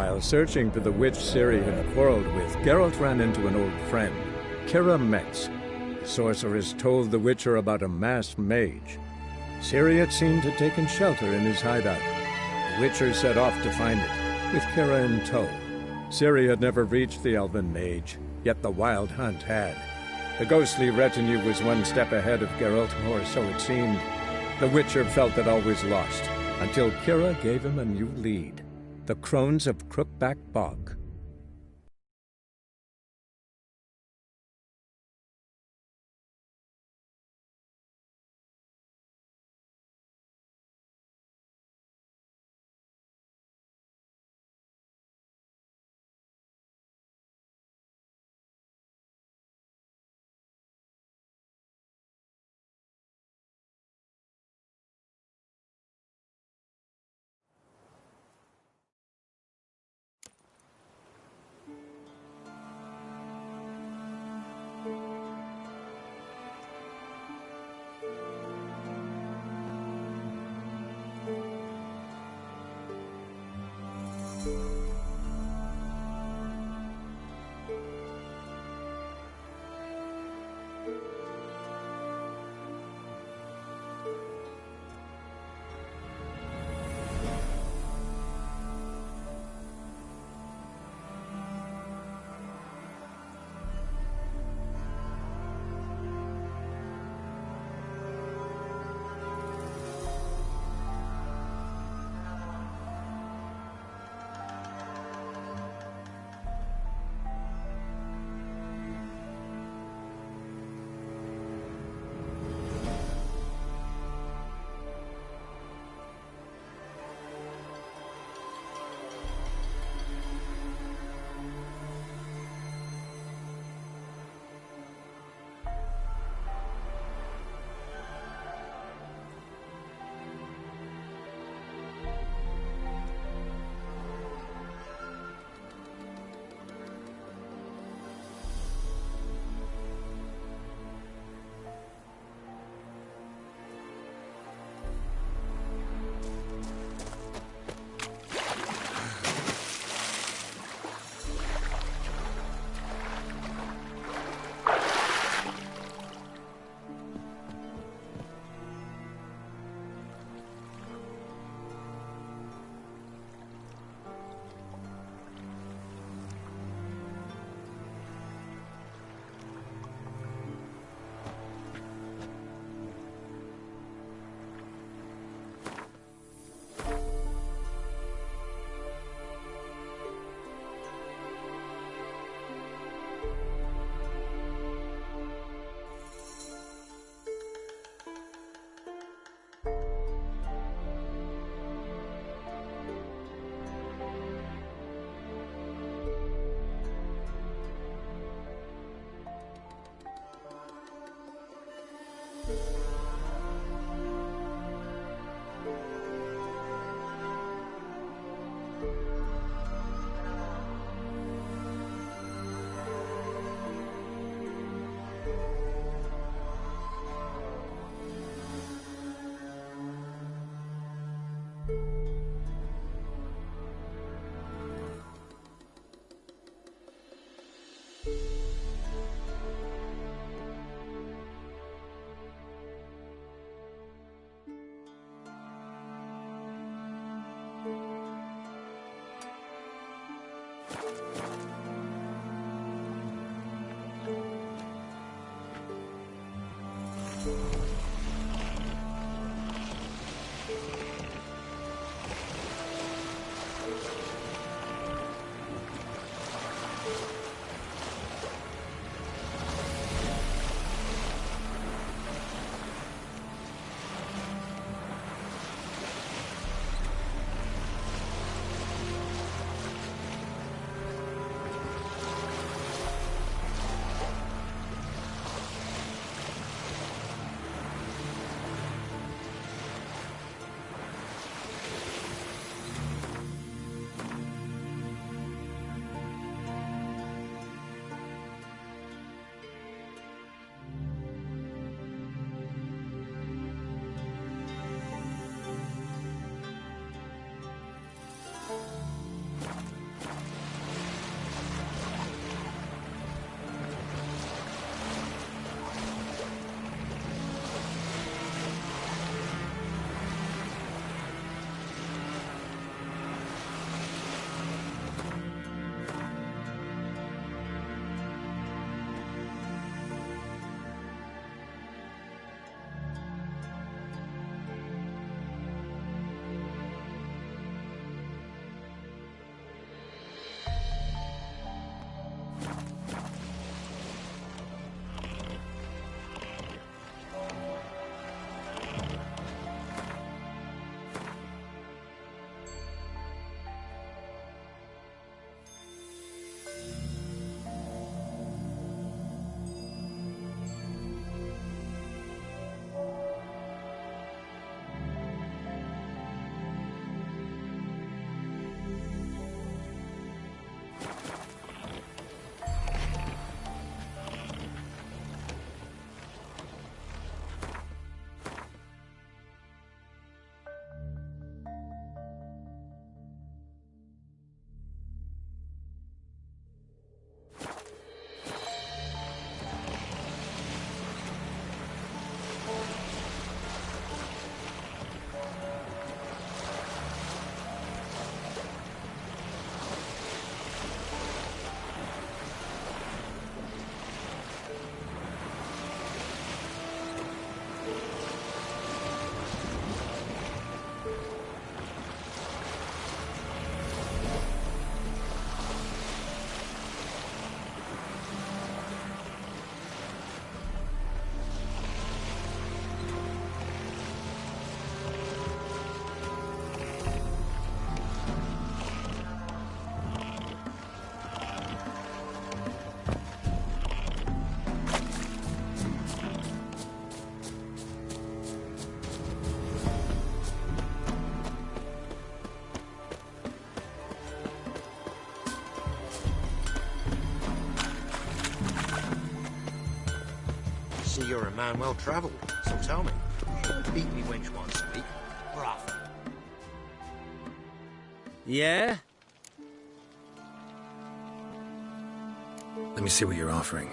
While searching for the witch Ciri had quarreled with, Geralt ran into an old friend, Kira Metz. The sorceress told the Witcher about a masked mage. Ciri had seemed to have taken shelter in his hideout. The Witcher set off to find it, with Kira in tow. Ciri had never reached the elven mage, yet the Wild Hunt had. The ghostly retinue was one step ahead of Geralt, or so it seemed. The Witcher felt that all was lost, until Kira gave him a new lead. The Crones of Crookback Bog. see you're a man well travelled, so tell me, beat me wench once a week, or often? Yeah? Let me see what you're offering.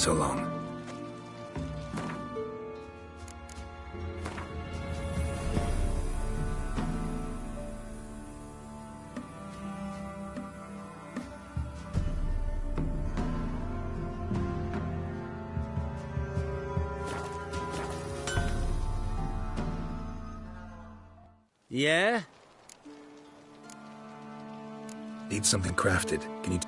So long. Yeah? Need something crafted. Can you...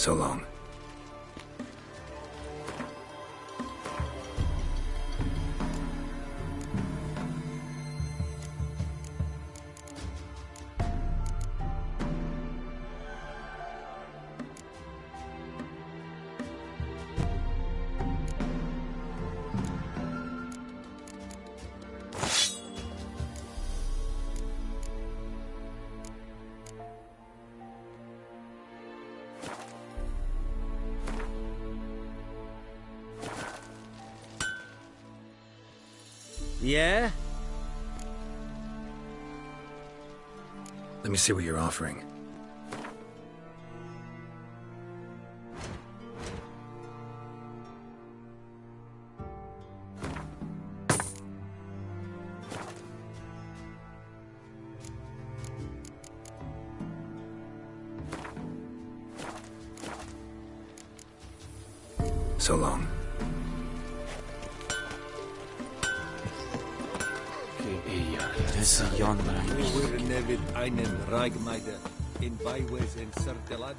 So long. Yeah? Let me see what you're offering. So long. Das ist Jan Wir nehmen einen Reigmeister in Beiwes in Serdelad.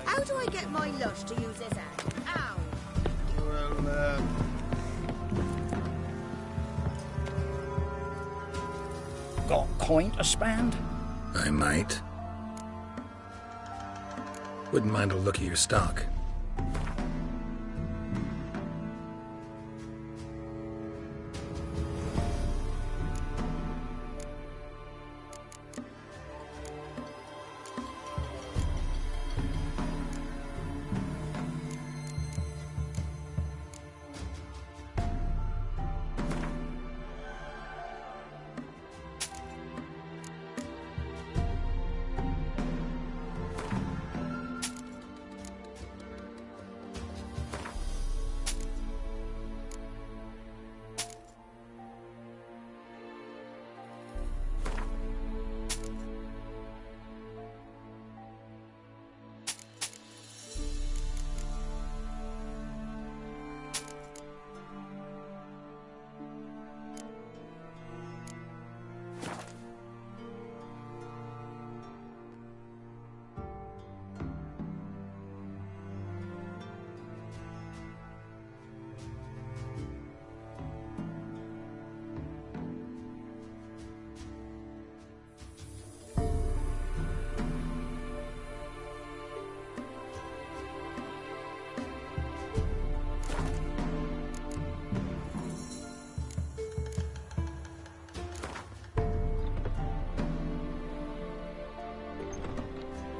How do I get my lush to use this hand? Ow! Well, Got coin to spend? I might. Wouldn't mind a look at your stock.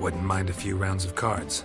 Wouldn't mind a few rounds of cards.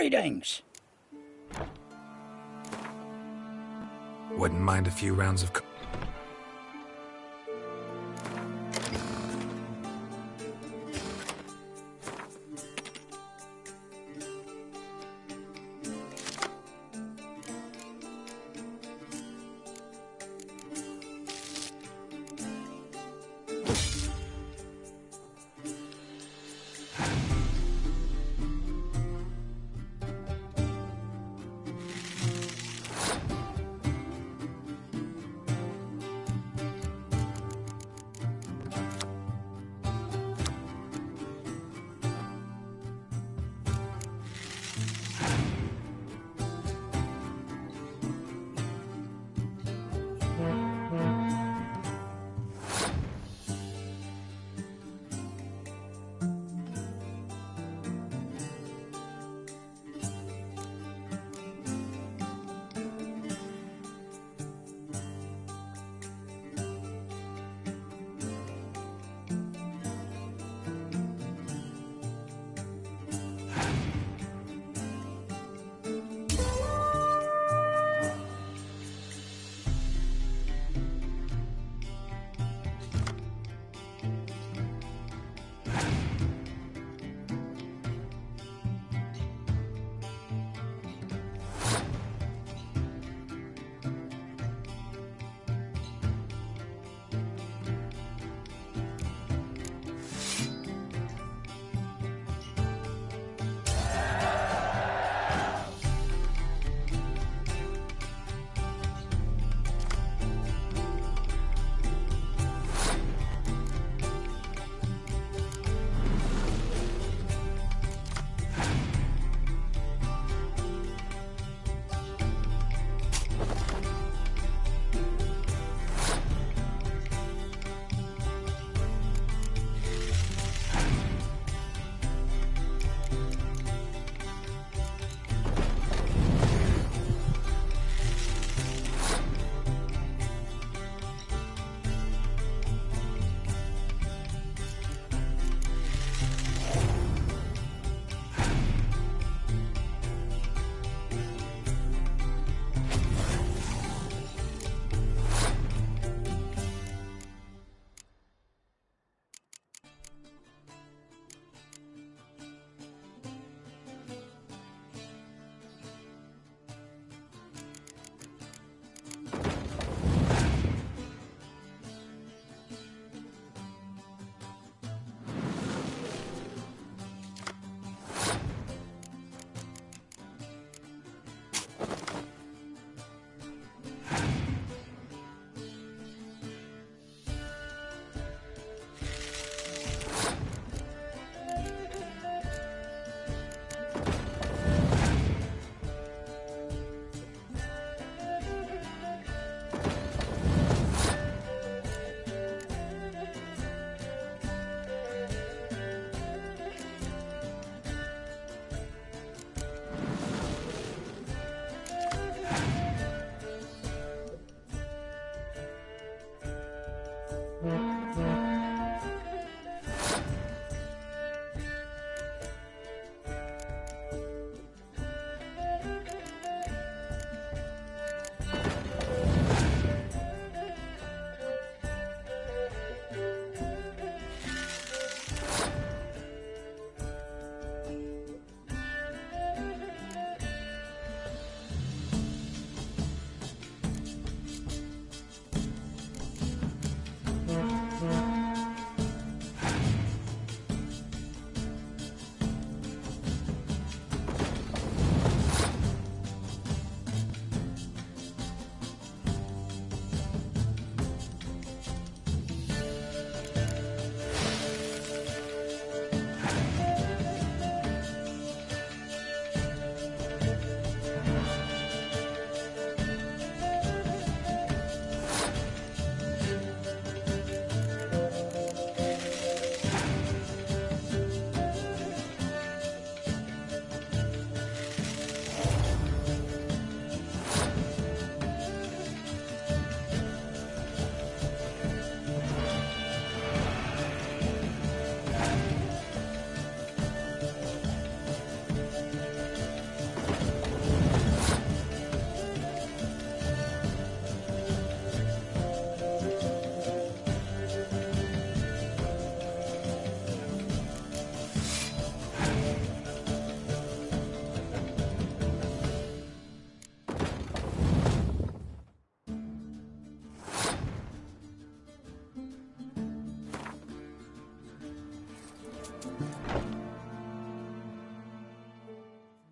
Greetings. Wouldn't mind a few rounds of...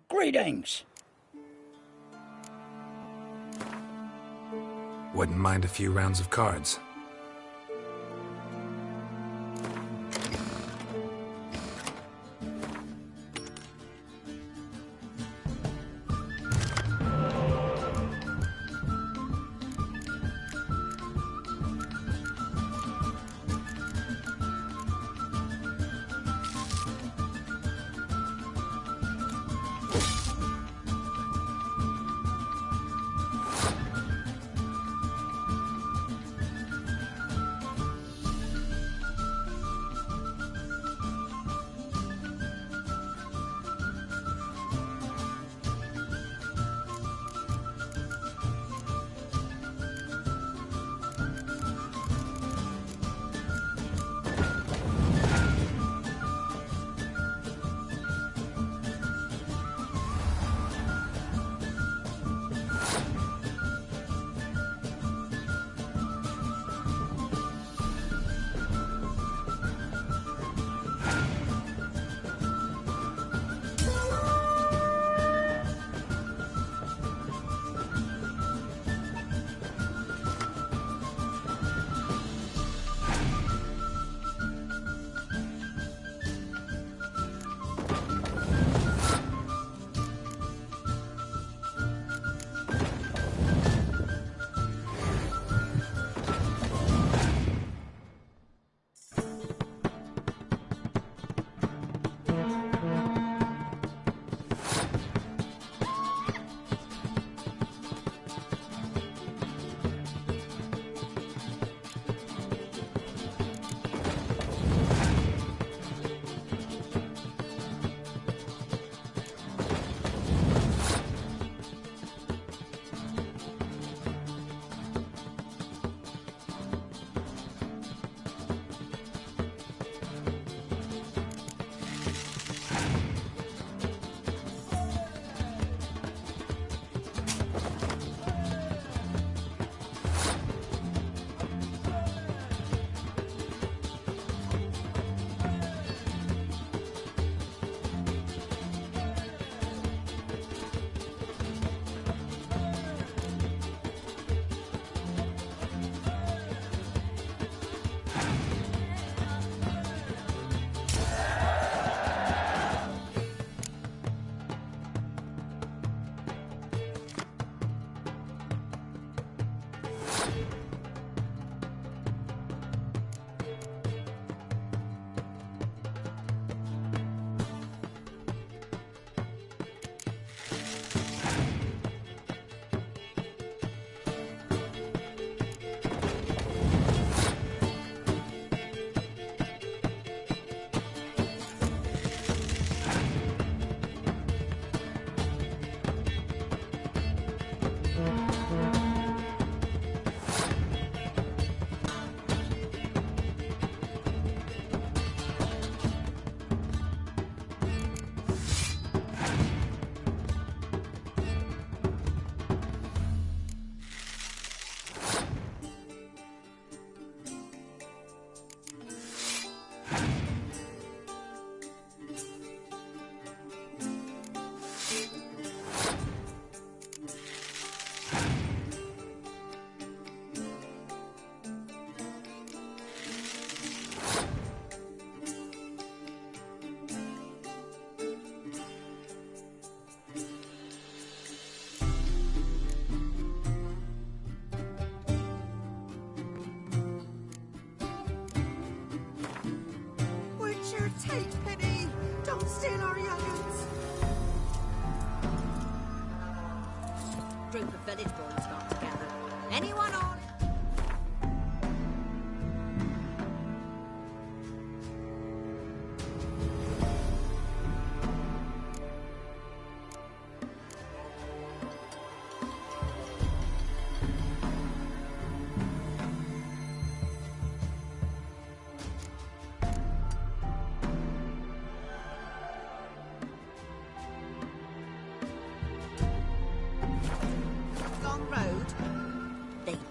Greetings. Wouldn't mind a few rounds of cards. Group of village boys got together. Anyone on?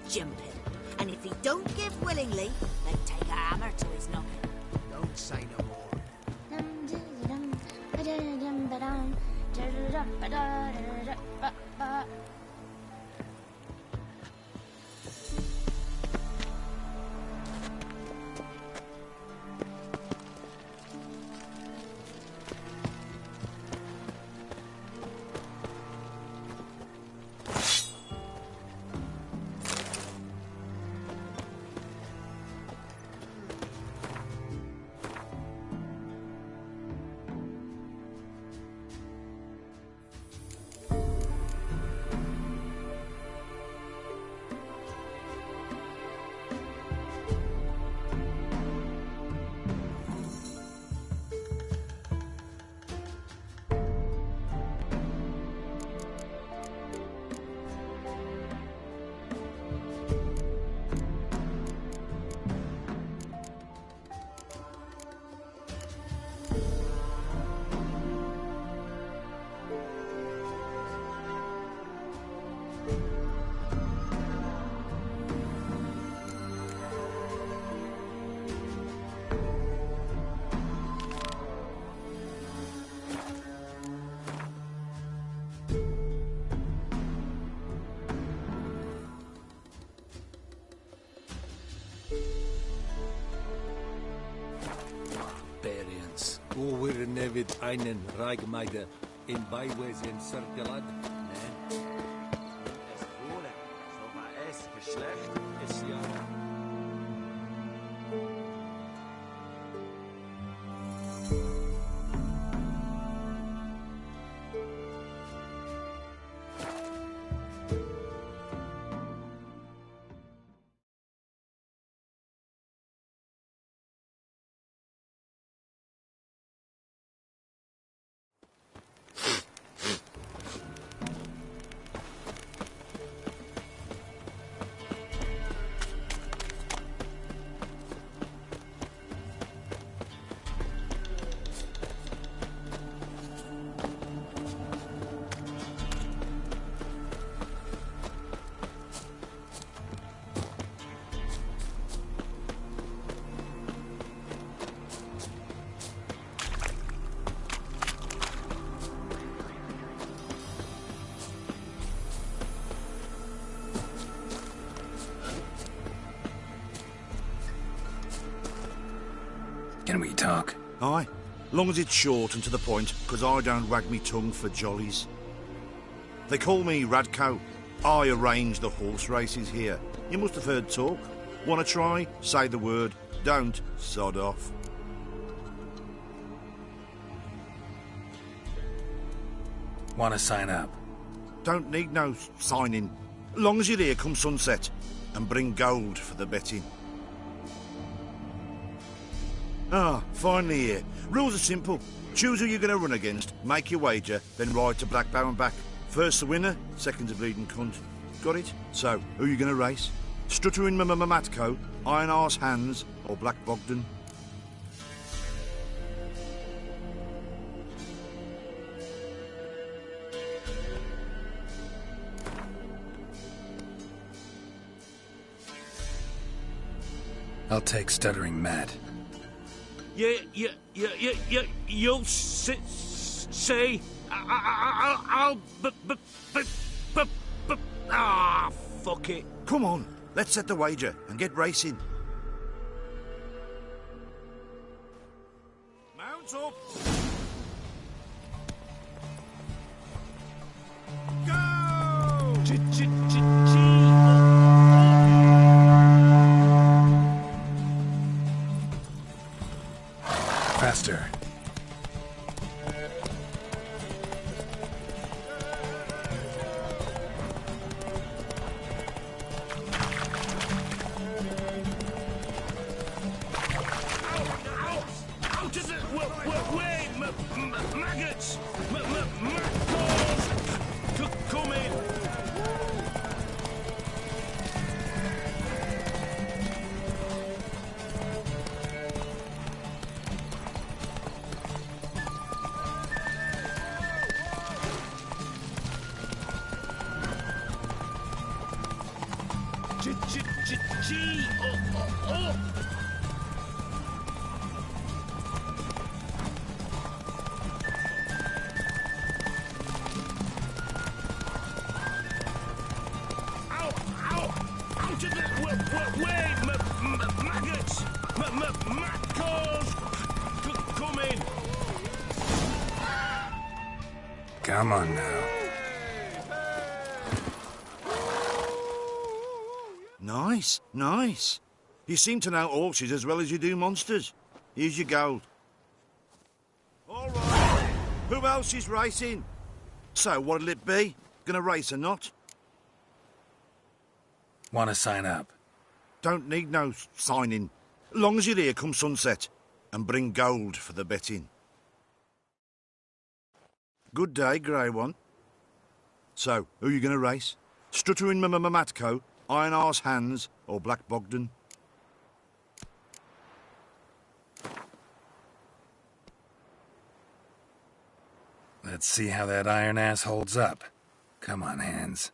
Jump him, and if he don't give willingly, they take a hammer to his noggin. Don't say no more. Now Wo wir nevid einen Reigmeider in Beiwesen Cirkelad? Nein. Es wohne, so war es Geschlecht ist ja. Can we talk? Aye. Long as it's short and to the point, because I don't wag me tongue for jollies. They call me Radko. I arrange the horse races here. You must have heard talk. Want to try? Say the word. Don't, sod off. Want to sign up? Don't need no signing. Long as you're here come sunset. And bring gold for the betting. Ah, finally here. Rules are simple. Choose who you're going to run against, make your wager, then ride to Blackbow and back. First the winner, second the bleeding cunt. Got it? So, who are you going to race? Stuttering Matko, Iron Arse Hands, or Black Bogdan? I'll take Stuttering Matt. You'll say, I'll, fuck it. Come on, let's set the wager and get racing. Mount up! Go! Faster. Out of the way, maggots! Maggots! Come in! Matt calls! Come in! Come on now. Nice, nice. You seem to know horses as well as you do monsters. Here's your gold. All right. Who else is racing? So, what'll it be? Gonna race or not? Want to sign up? Don't need no signing. Long as you're here come sunset. And bring gold for the betting. Good day, Grey One. So, who you gonna race? Stuttering Matco, Iron Arse Hands, or Black Bogdan? Let's see how that iron ass holds up. Come on, Hands.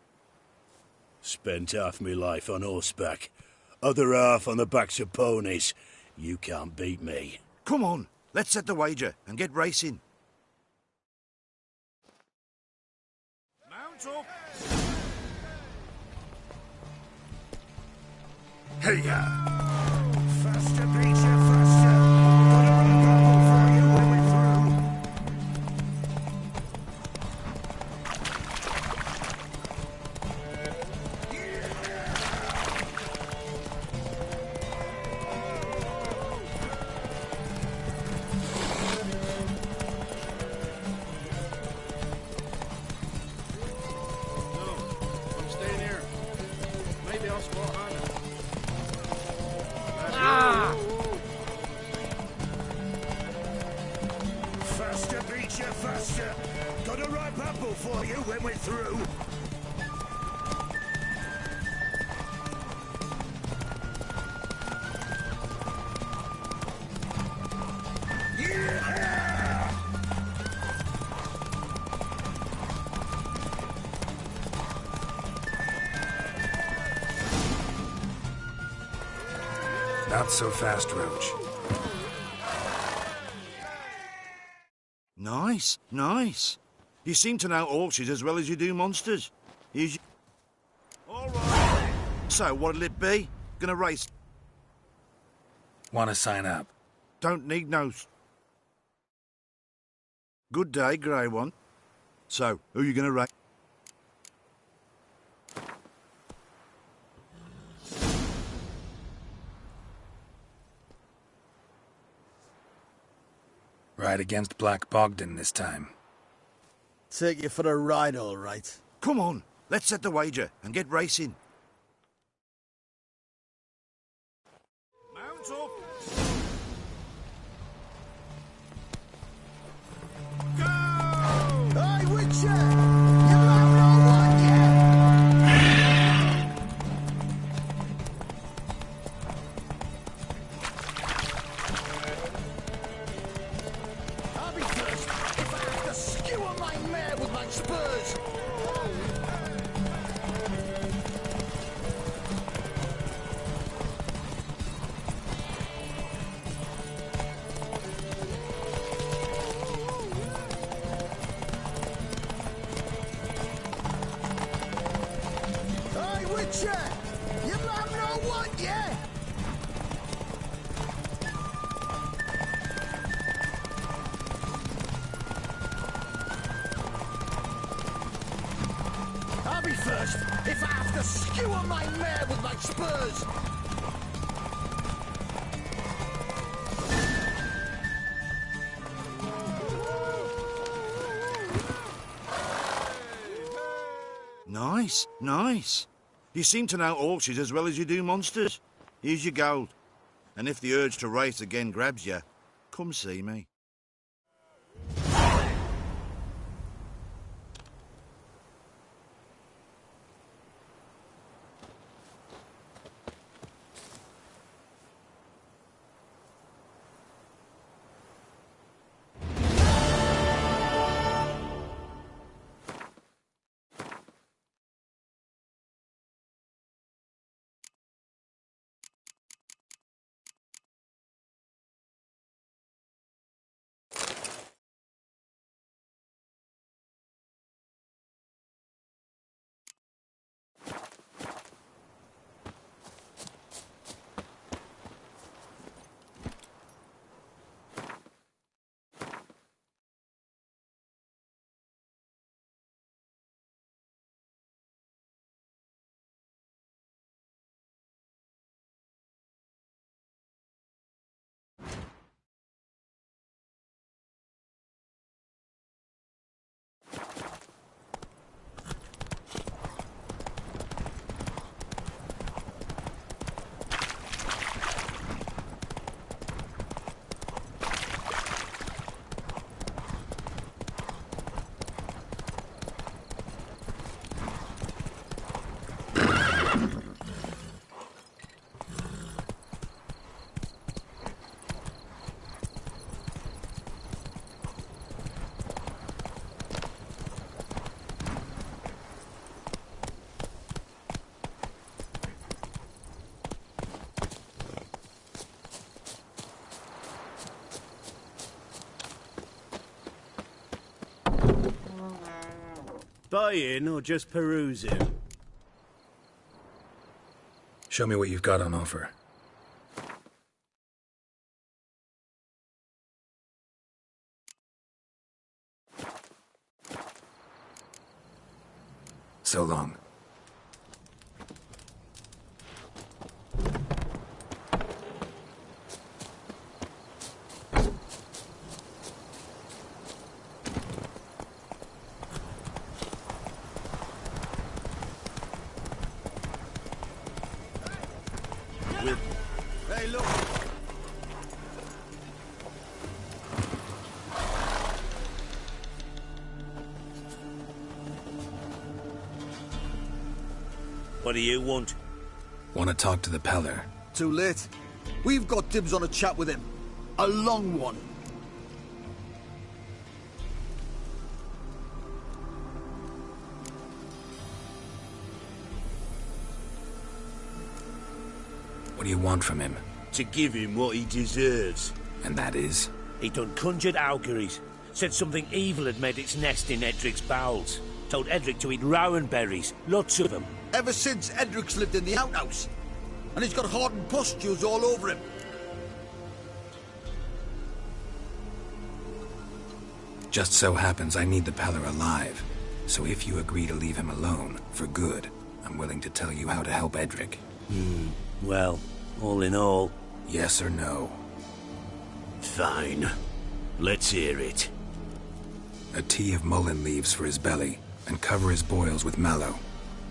Spent half my life on horseback, other half on the backs of ponies. You can't beat me. Come on, let's set the wager and get racing. Mount up! Hey-ya! Faster, Peter, faster! Got a run bubble for you when we're I'm staying here. Maybe I'll spot Anna. Faster, Beecher, faster! Got a ripe apple for you when we're through. Not so fast, Roach. Nice, nice. You seem to know horses as well as you do monsters. Here's your... All right. So, what'll it be? Gonna race? Want to sign up? Don't need no... Good day, Grey One. So, who you gonna race? Ride against Black Bogdan this time. Take you for a ride, all right. Come on, let's set the wager and get racing. Mount up! Go! Hey, Witcher! You might know one yet! I'll be first if I have to skewer my mare with my spurs! Hey, Witcher! You might know one yet! I'll be first if I have to skewer my mare with my spurs! Nice, nice. You seem to know horses as well as you do monsters. Here's your gold. And if the urge to race again grabs you, come see me. Buying or just perusing? Show me what you've got on offer. So long. Hey, look! What do you want? Want to talk to the Peller? Too late. We've got dibs on a chat with him. A long one. What do you want from him? To give him what he deserves. And that is? He done conjured auguries. Said something evil had made its nest in Edric's bowels. Told Edric to eat rowan berries. Lots of them. Ever since Edric's lived in the outhouse. And he's got hardened pustules all over him. Just so happens I need the Peller alive. So if you agree to leave him alone, for good, I'm willing to tell you how to help Edric. Well, all in all... Yes or no? Fine. Let's hear it. A tea of mullein leaves for his belly, and cover his boils with mallow.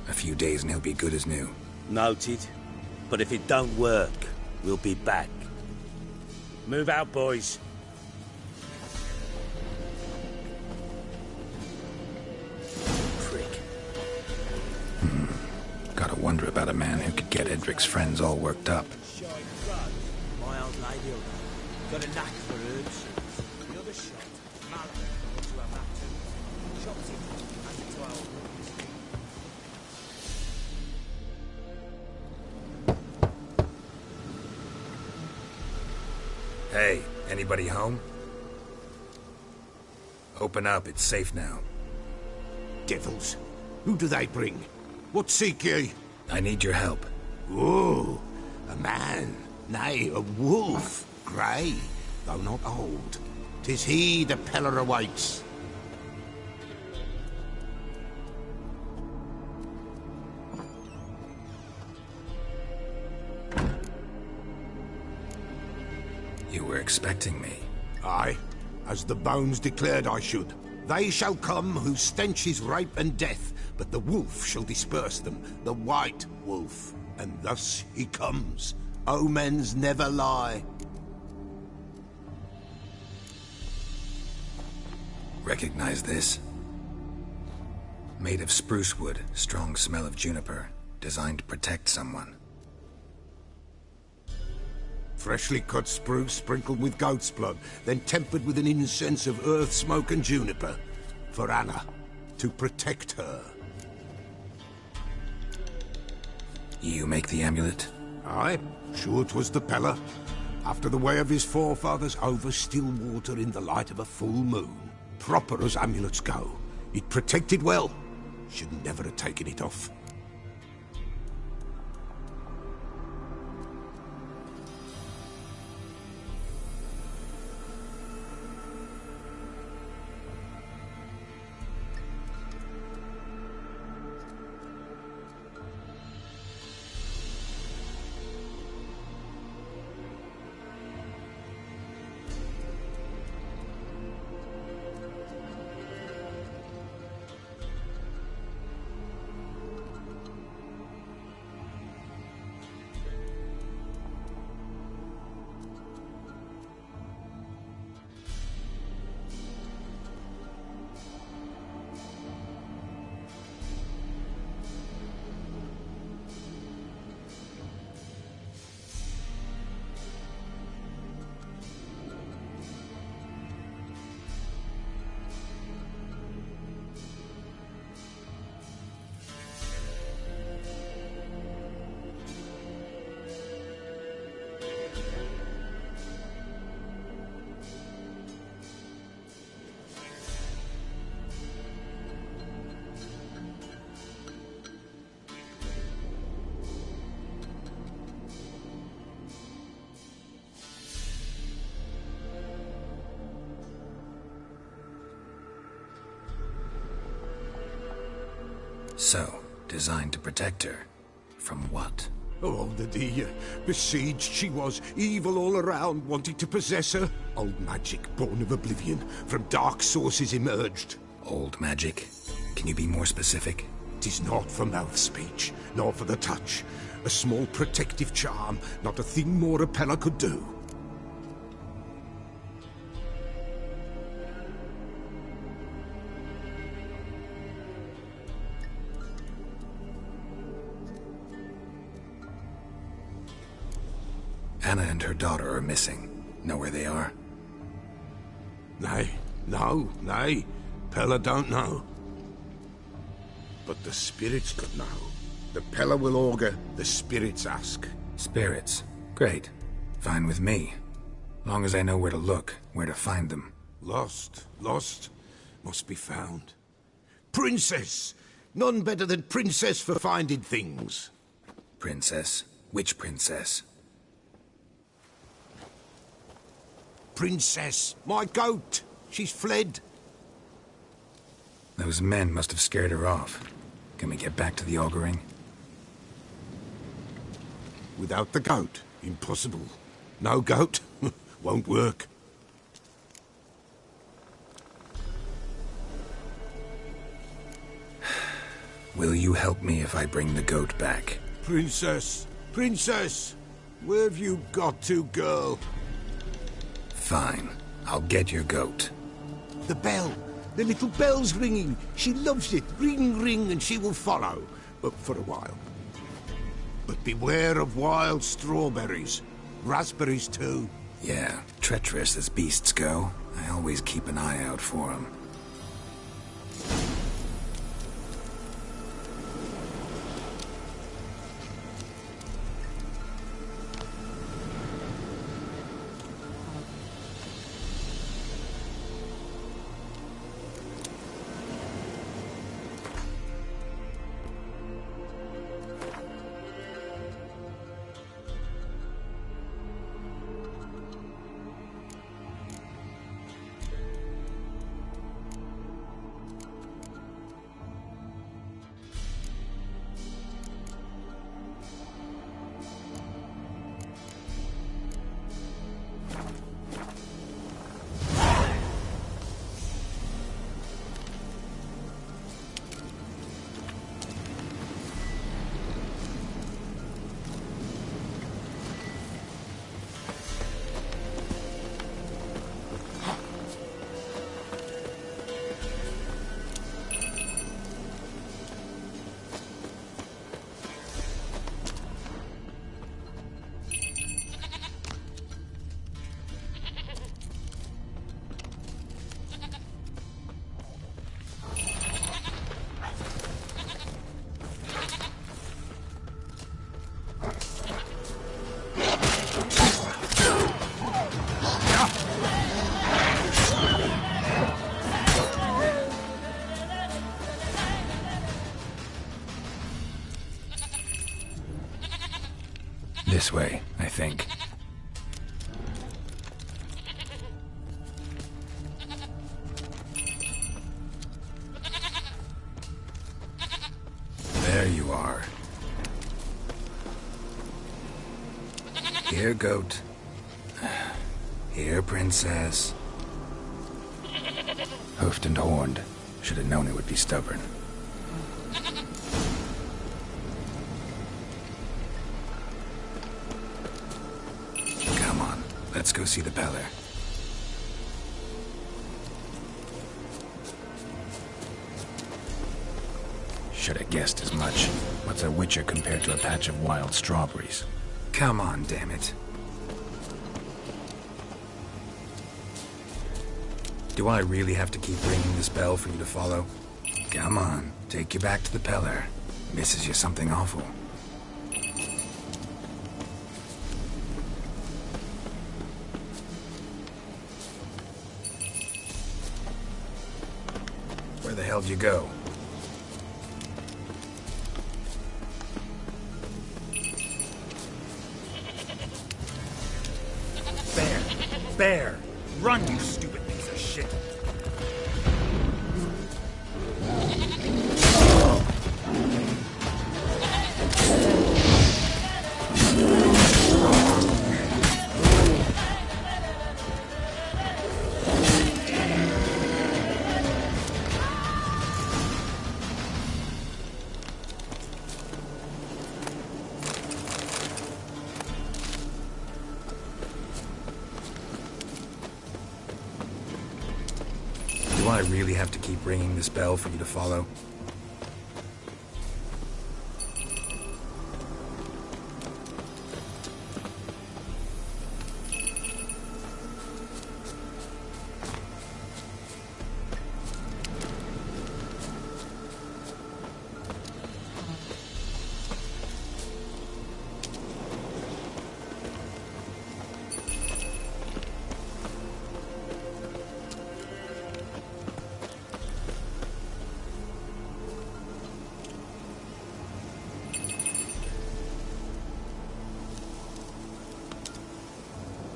A few days and he'll be good as new. Noted. But if it don't work, we'll be back. Move out, boys. Prick. Gotta wonder about a man who could get Edric's friends all worked up. My old lady got a knack for herbs. The other shot, mallow, to have that too. Chopped it, handed to our Hey, anybody home? Open up, it's safe now. Devils. Who do they bring? What seek ye? I need your help. Oh, a man. Nay, a wolf. Grey, though not old. 'Tis he the Peller awaits. You were expecting me. Aye, as the bones declared I should. They shall come whose stench is rape and death, but the wolf shall disperse them, the white wolf. And thus he comes. Omens never lie. Recognize this? Made of spruce wood, strong smell of juniper, designed to protect someone. Freshly cut spruce sprinkled with goat's blood, then tempered with an incense of earth, smoke and juniper. For Anna, to protect her. You make the amulet? Aye, sure 'twas the Peller. After the way of his forefathers, over still water in the light of a full moon. Proper as amulets go. It protected well. Should never have taken it off. So, designed to protect her. From what? Oh, the besieged she was, evil all around, wanting to possess her. Old magic, born of oblivion, from dark sources emerged. Old magic? Can you be more specific? 'Tis not for mouth speech, nor for the touch. A small protective charm, not a thing more Apella could do. Anna and her daughter are missing. Know where they are? Nay, nay. Pella don't know. But the spirits could know. The Pella will augur, the spirits ask. Spirits? Great. Fine with me. Long as I know where to look, where to find them. Lost, must be found. Princess! None better than Princess for finding things. Princess? Which princess? Princess, my goat! She's fled. Those men must have scared her off. Can we get back to the auguring? Without the goat, impossible. No goat, won't work. Will you help me if I bring the goat back? Princess! Where have you got to, girl? Fine. I'll get your goat. The bell! The little bell's ringing. She loves it. Ring, ring, and she will follow. But for a while. But beware of wild strawberries. Raspberries, too. Yeah, treacherous as beasts go. I always keep an eye out for them. This way, I think. There you are. Here, goat. Here, princess. Hoofed and horned. Should have known it would be stubborn. Come on, let's go see the Peller. Should have guessed as much. What's a witcher compared to a patch of wild strawberries? Come on, damn it. Do I really have to keep ringing this bell for you to follow? Come on, take you back to the Peller. Misses you something awful. Where the hell'd you go? Bear! Run, you stupid piece of shit! Do I really have to keep ringing this bell for you to follow?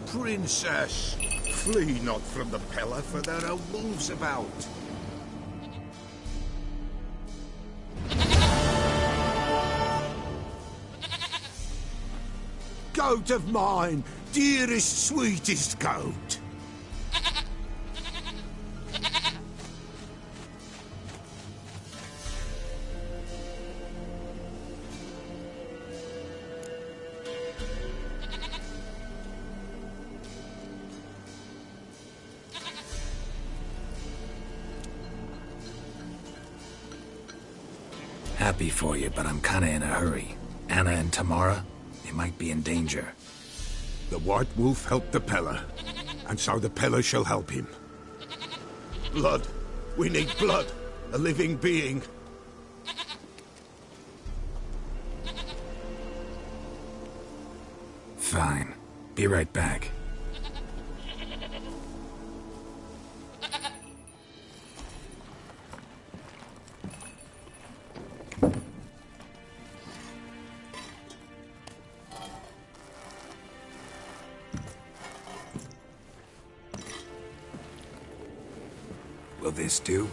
Princess, flee not from the Pellar, for there are wolves about. Goat of mine, dearest, sweetest goat. Happy for you, but I'm kinda in a hurry. Anna and Tamara, they might be in danger. The White Wolf helped the Pellar, and so the Pellar shall help him. Blood. We need blood. A living being. Fine. Be right back. Will this do?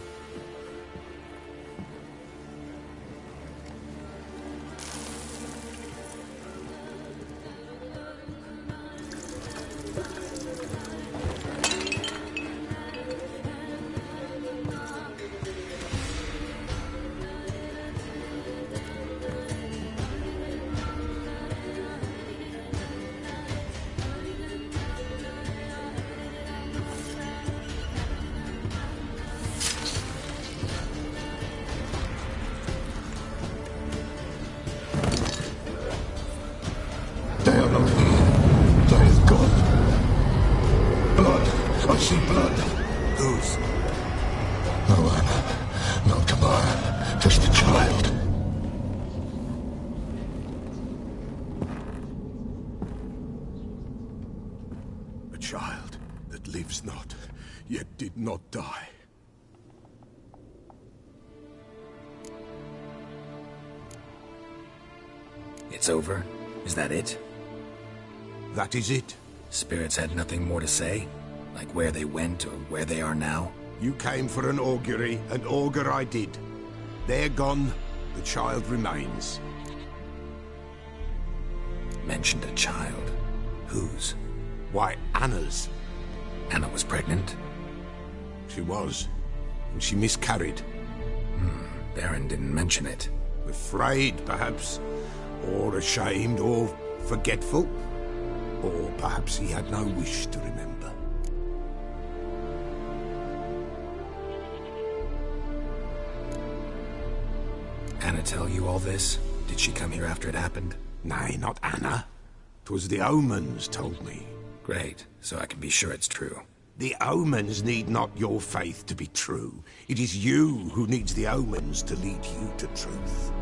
They are not here. They is gone. Blood. I see blood. Whose? No one. No Tamara. Just a child. A child that lives not, yet did not die. It's over? Is that it? That is it. Spirits had nothing more to say? Like where they went or where they are now? You came for an augury, and augur I did. They're gone. The child remains. Mentioned a child. Whose? Why, Anna's. Anna was pregnant? She was. And she miscarried. Baron didn't mention it. Afraid, perhaps. Or ashamed, or forgetful. Or perhaps he had no wish to remember. Anna tell you all this? Did she come here after it happened? Nay, not Anna. 'Twas the omens told me. Great, so I can be sure it's true. The omens need not your faith to be true. It is you who needs the omens to lead you to truth.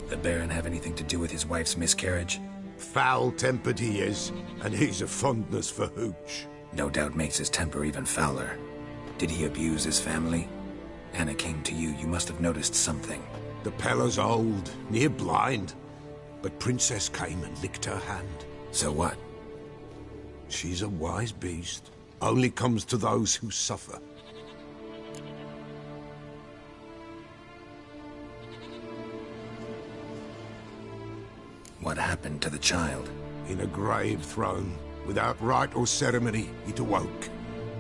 The Baron have anything to do with his wife's miscarriage? Foul-tempered he is, and he's a fondness for hooch. No doubt makes his temper even fouler. Did he abuse his family? Anna came to you, you must have noticed something. The Pellar's old, near blind, but Princess came and licked her hand. So what? She's a wise beast. Only comes to those who suffer. What happened to the child? In a grave thrown. Without rite or ceremony, it awoke.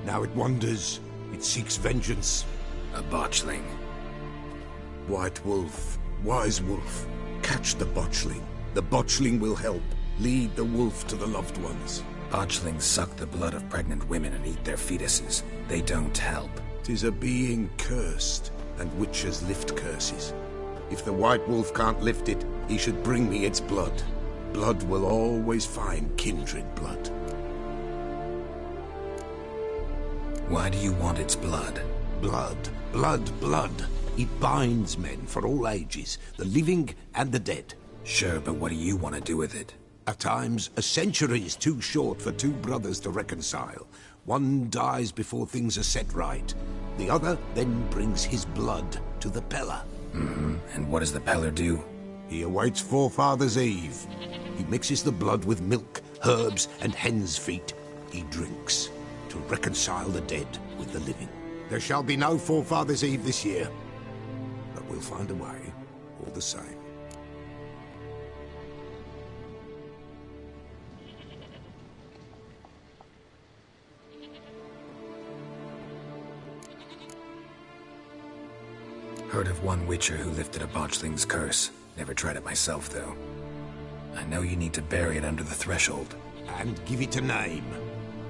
Now it wanders. It seeks vengeance. A botchling. White Wolf, Wise Wolf, catch the botchling. The botchling will help. Lead the wolf to the loved ones. Botchlings suck the blood of pregnant women and eat their fetuses. They don't help. 'Tis a being cursed, and witches lift curses. If the White Wolf can't lift it, he should bring me its blood. Blood will always find kindred blood. Why do you want its blood? Blood, blood, blood. It binds men for all ages, the living and the dead. Sure, but what do you want to do with it? At times, a century is too short for two brothers to reconcile. One dies before things are set right. The other then brings his blood to the Peller. And what does the Peller do? He awaits Forefathers' Eve. He mixes the blood with milk, herbs, and hen's feet. He drinks to reconcile the dead with the living. There shall be no Forefathers' Eve this year, but we'll find a way, all the same. Heard of one witcher who lifted a botchling's curse. Never tried it myself, though. I know you need to bury it under the threshold. And give it a name.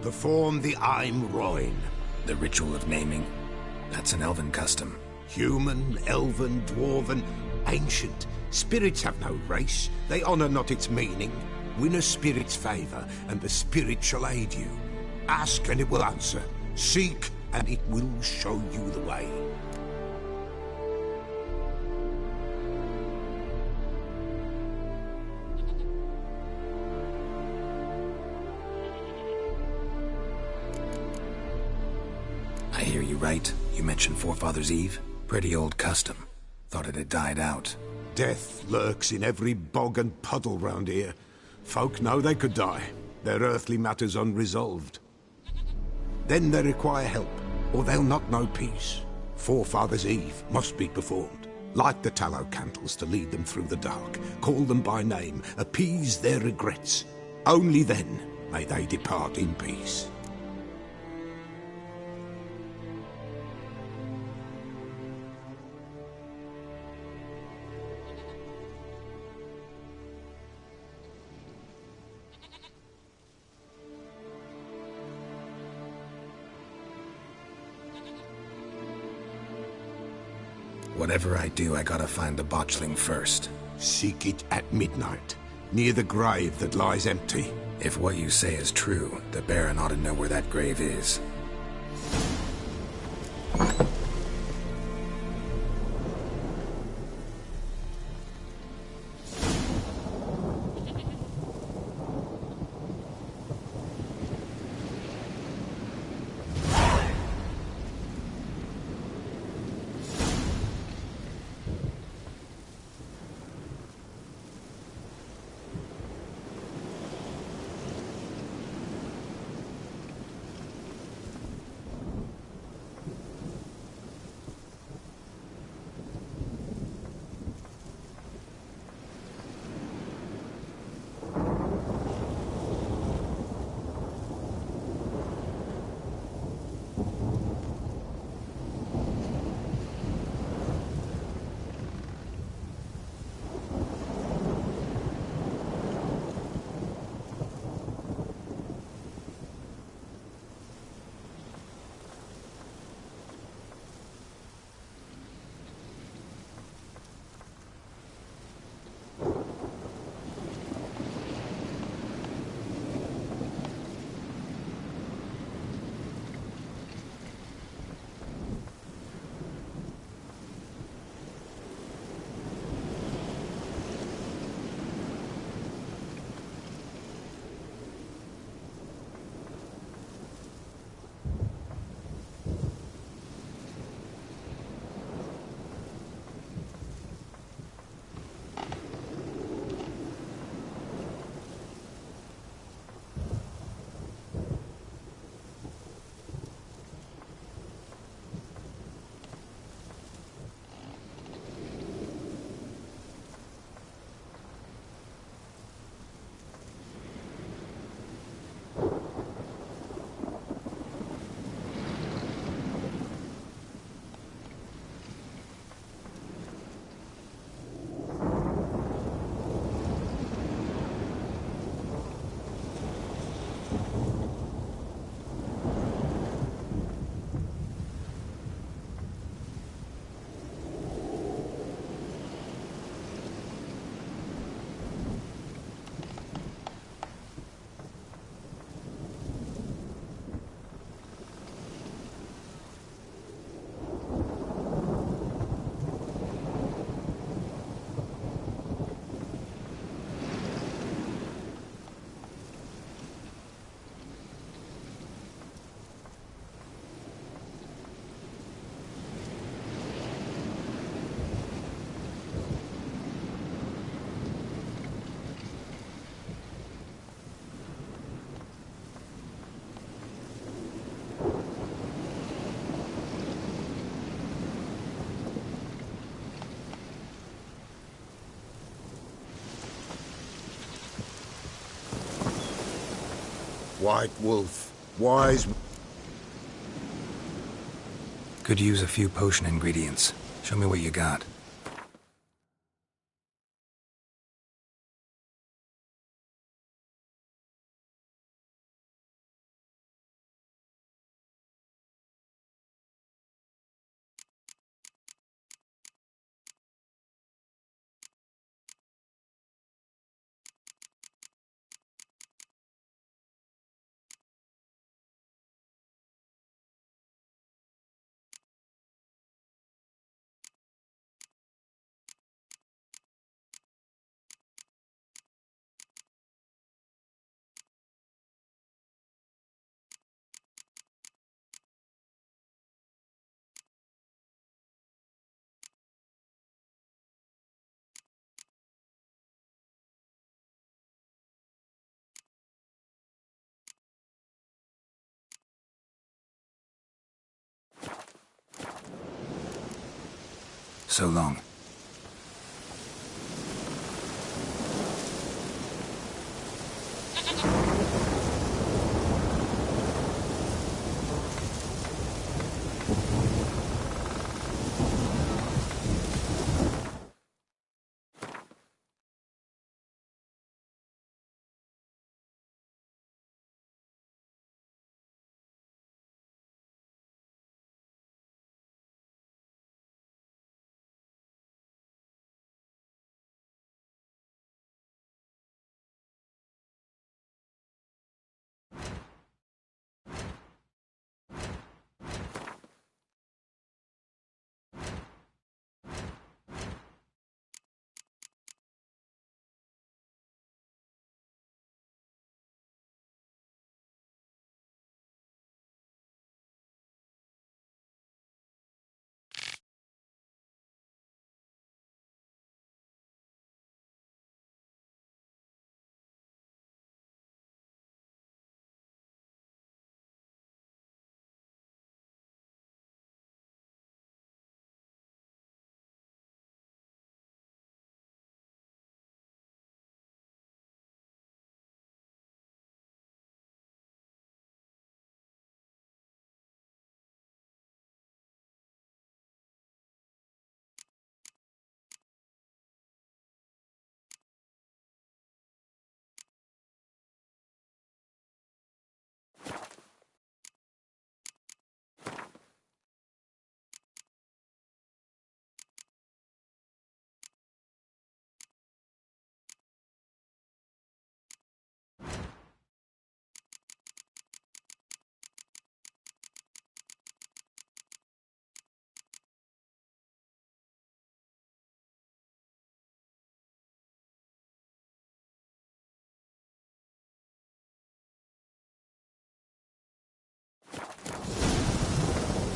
Perform the Aim Roin. The ritual of naming? That's an elven custom. Human, elven, dwarven, ancient. Spirits have no race. They honor not its meaning. Win a spirit's favor, and the spirit shall aid you. Ask, and it will answer. Seek, and it will show you the way. I hear you right. You mentioned Forefathers' Eve? Pretty old custom. Thought it had died out. Death lurks in every bog and puddle round here. Folk know they could die, their earthly matters unresolved. Then they require help, or they'll not know peace. Forefathers' Eve must be performed. Light the tallow candles to lead them through the dark. Call them by name, appease their regrets. Only then may they depart in peace. Whatever I do, I gotta find the botchling first. Seek it at midnight, near the grave that lies empty. If what you say is true, the Baron ought to know where that grave is. White Wolf. Wise... Could use a few potion ingredients. Show me what you got. So long.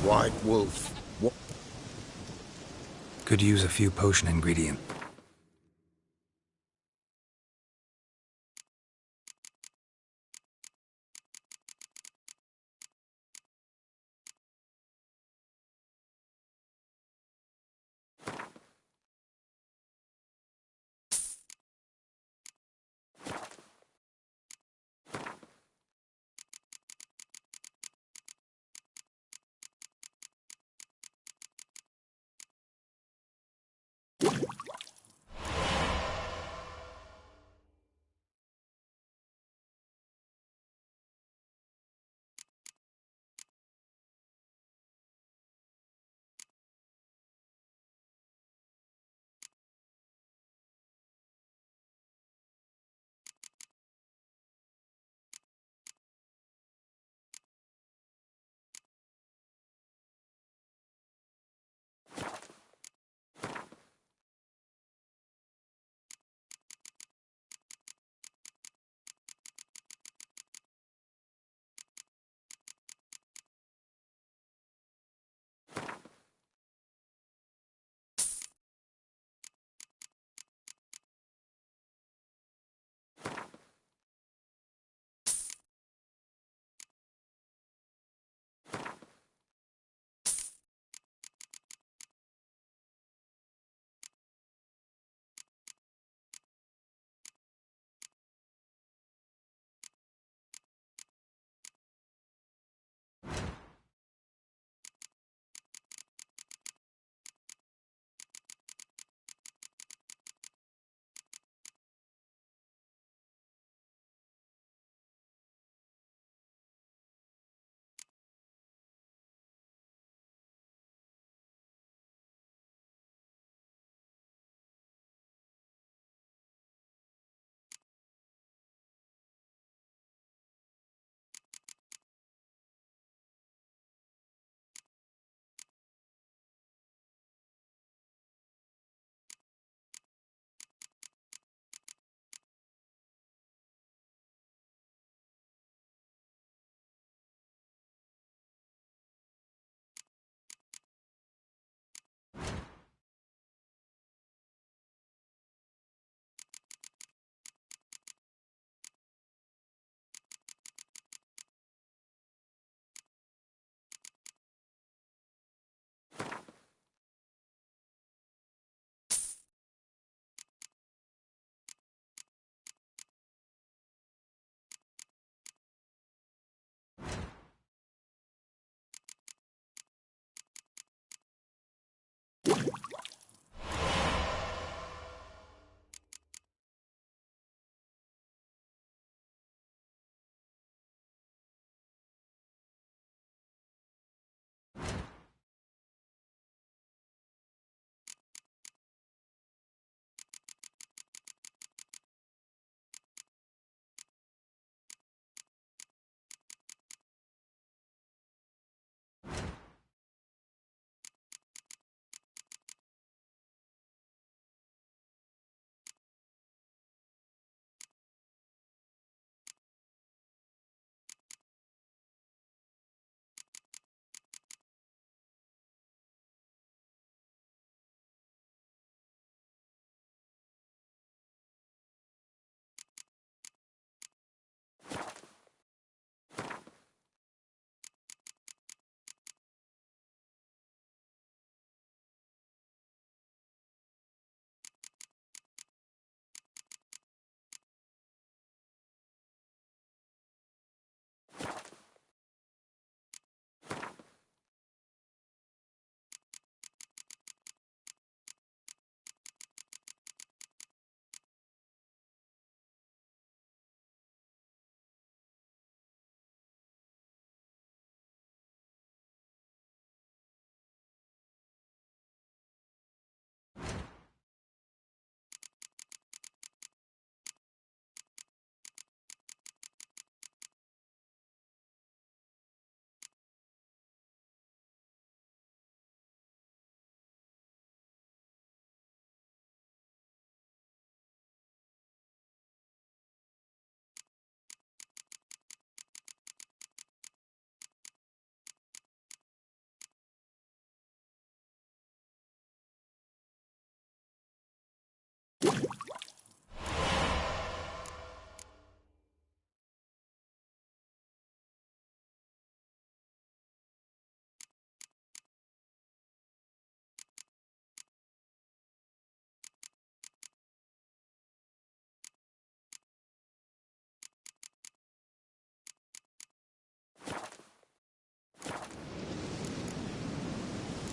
White Wolf. What? Could use a few potion ingredient.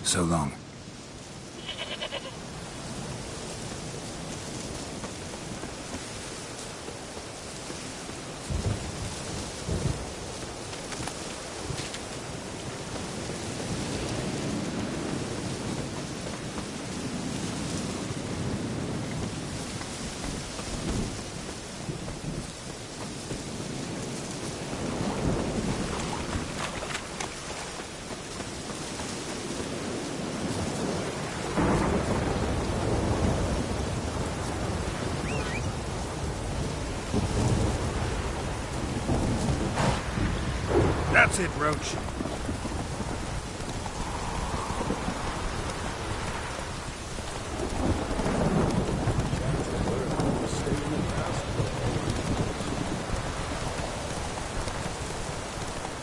So long. That's it, Roach.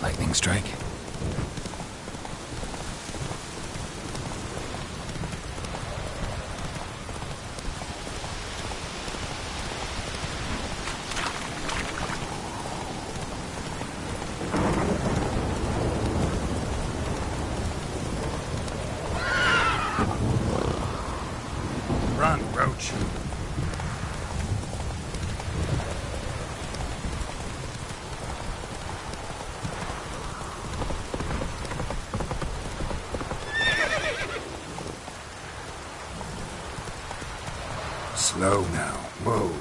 Lightning strike? Run, Roach. Slow now. Whoa.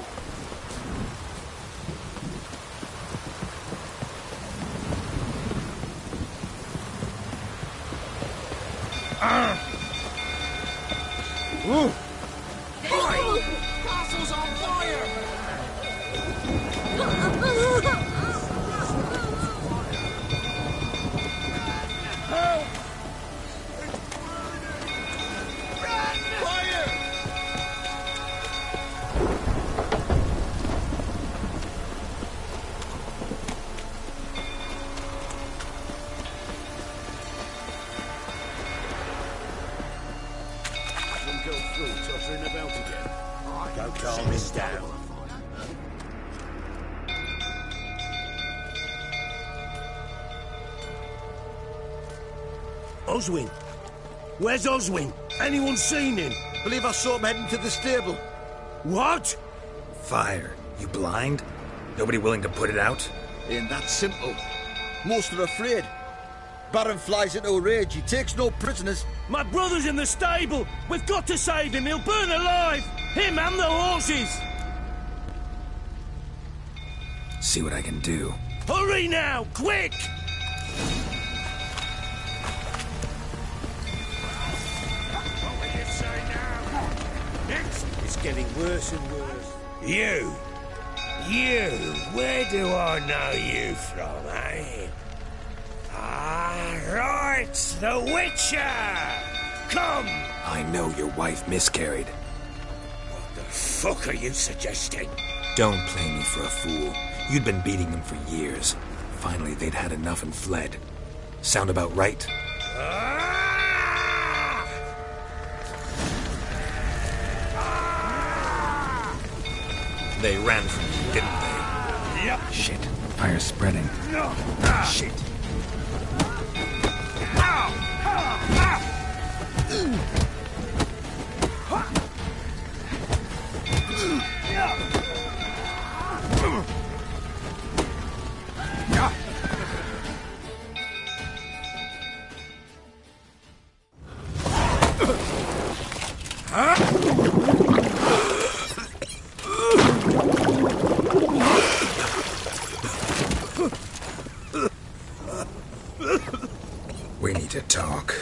Ooh. Castle's on fire! Help! Fire! Don't go through, tottering about again. Go calm him down. Oswin? Where's Oswin? Anyone seen him? Believe I saw him heading to the stable. What? Fire. You blind? Nobody willing to put it out? Ain't that simple. Most are afraid. Baron flies into a rage. He takes no prisoners. My brother's in the stable. We've got to save him. He'll burn alive. Him and the horses. See what I can do. Hurry now, quick! What will you say now? It's getting worse and worse. You, where do I know you from, eh? Ah, right, the Witcher! Come! I know your wife miscarried. What the fuck are you suggesting? Don't play me for a fool. You'd been beating them for years. Finally, they'd had enough and fled. Sound about right? They ran from you, didn't they? Yep. Shit. Fire's spreading. No. Shit. We need to talk.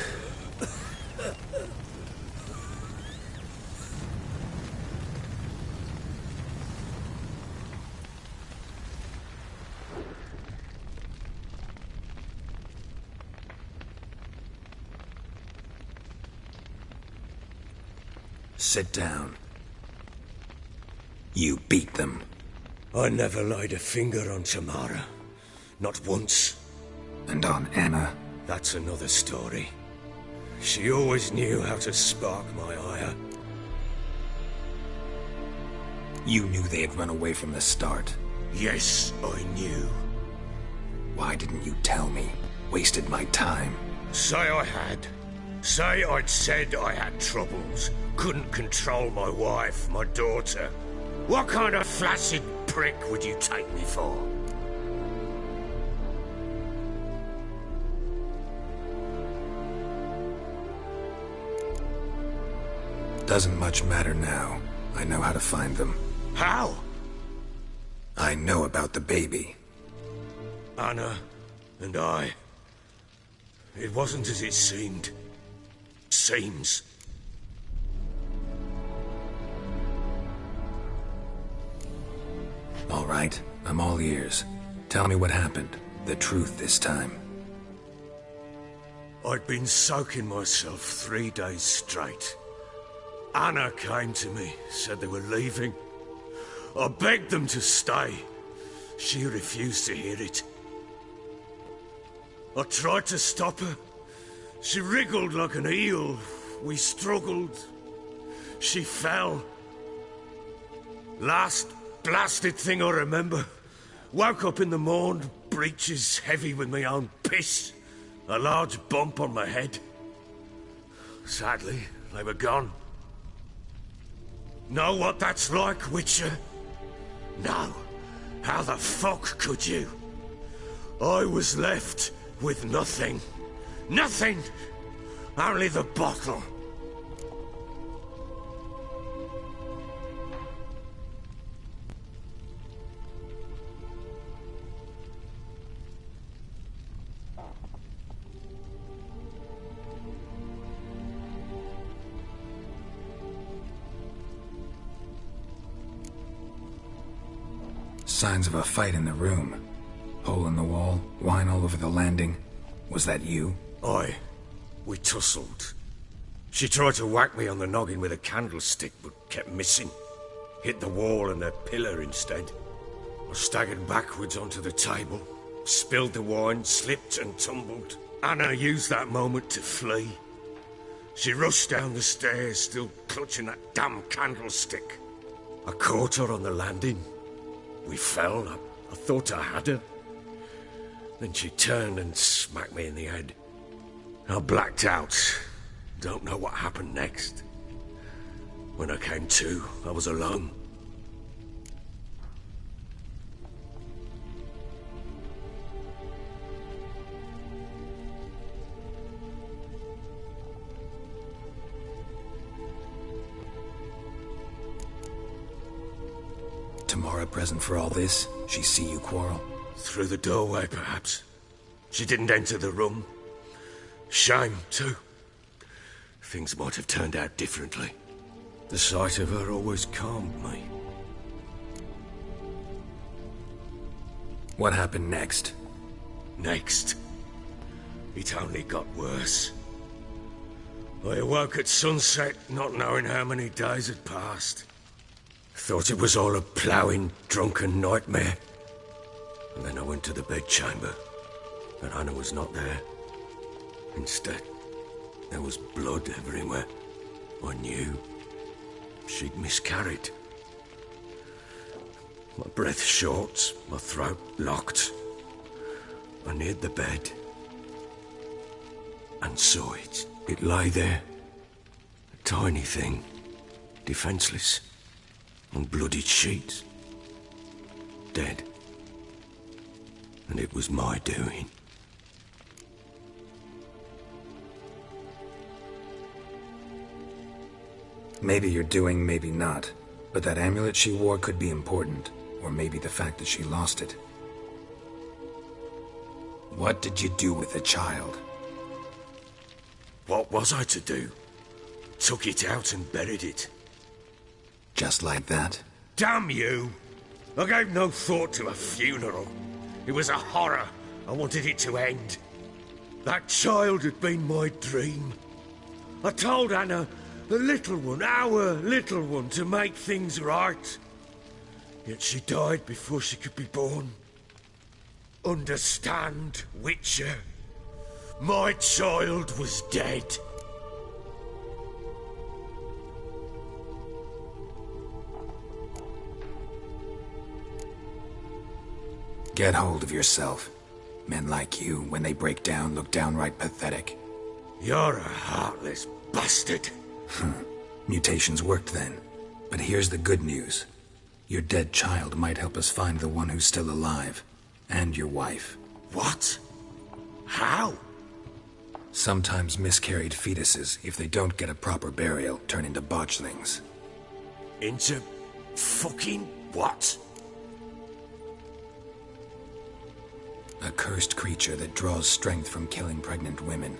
Sit down. You beat them. I never laid a finger on Tamara. Not once. And on Anna? That's another story. She always knew how to spark my ire. You knew they had run away from the start. Yes, I knew. Why didn't you tell me? Wasted my time. Say I had. Say I'd said I had troubles, couldn't control my wife, my daughter. What kind of flaccid prick would you take me for? Doesn't much matter now. I know how to find them. How? I know about the baby. Anna and I... It wasn't as it seemed. Seems. All right, I'm all ears. Tell me what happened. The truth this time. I'd been soaking myself 3 days straight. Anna came to me, said they were leaving. I begged them to stay. She refused to hear it. I tried to stop her. She wriggled like an eel. We struggled. She fell. Last blasted thing I remember. Woke up in the morn, breeches heavy with my own piss. A large bump on my head. Sadly, they were gone. Know what that's like, Witcher? No. How the fuck could you? I was left with nothing. Nothing! Only the bottle. Signs of a fight in the room. Hole in the wall, wine all over the landing. Was that you? Aye. We tussled. She tried to whack me on the noggin with a candlestick, but kept missing. Hit the wall and a pillar instead. I staggered backwards onto the table, spilled the wine, slipped and tumbled. Anna used that moment to flee. She rushed down the stairs, still clutching that damn candlestick. I caught her on the landing. We fell. I thought I had her. Then she turned and smacked me in the head. I blacked out. Don't know what happened next. When I came to, I was alone. Tamara present for all this? She see you quarrel? Through the doorway, perhaps. She didn't enter the room. Shame, too. Things might have turned out differently. The sight of her always calmed me. What happened next? Next? It only got worse. I awoke at sunset, not knowing how many days had passed. Thought it was all a ploughing, drunken nightmare. And then I went to the bedchamber, and Anna was not there. Instead, there was blood everywhere. I knew she'd miscarried. My breath short, my throat locked. I neared the bed and saw it. It lay there, a tiny thing, defenseless, on bloodied sheets, dead. And it was my doing. Maybe you're doing, maybe not. But that amulet she wore could be important. Or maybe the fact that she lost it. What did you do with the child? What was I to do? Took it out and buried it. Just like that? Damn you! I gave no thought to a funeral. It was a horror. I wanted it to end. That child had been my dream. I told Anna, the little one, our little one, to make things right. Yet she died before she could be born. Understand, Witcher? My child was dead. Get hold of yourself. Men like you, when they break down, look downright pathetic. You're a heartless bastard. Mutations worked then. But here's the good news. Your dead child might help us find the one who's still alive. And your wife. What? How? Sometimes miscarried fetuses, if they don't get a proper burial, turn into botchlings. Into fucking what? A cursed creature that draws strength from killing pregnant women.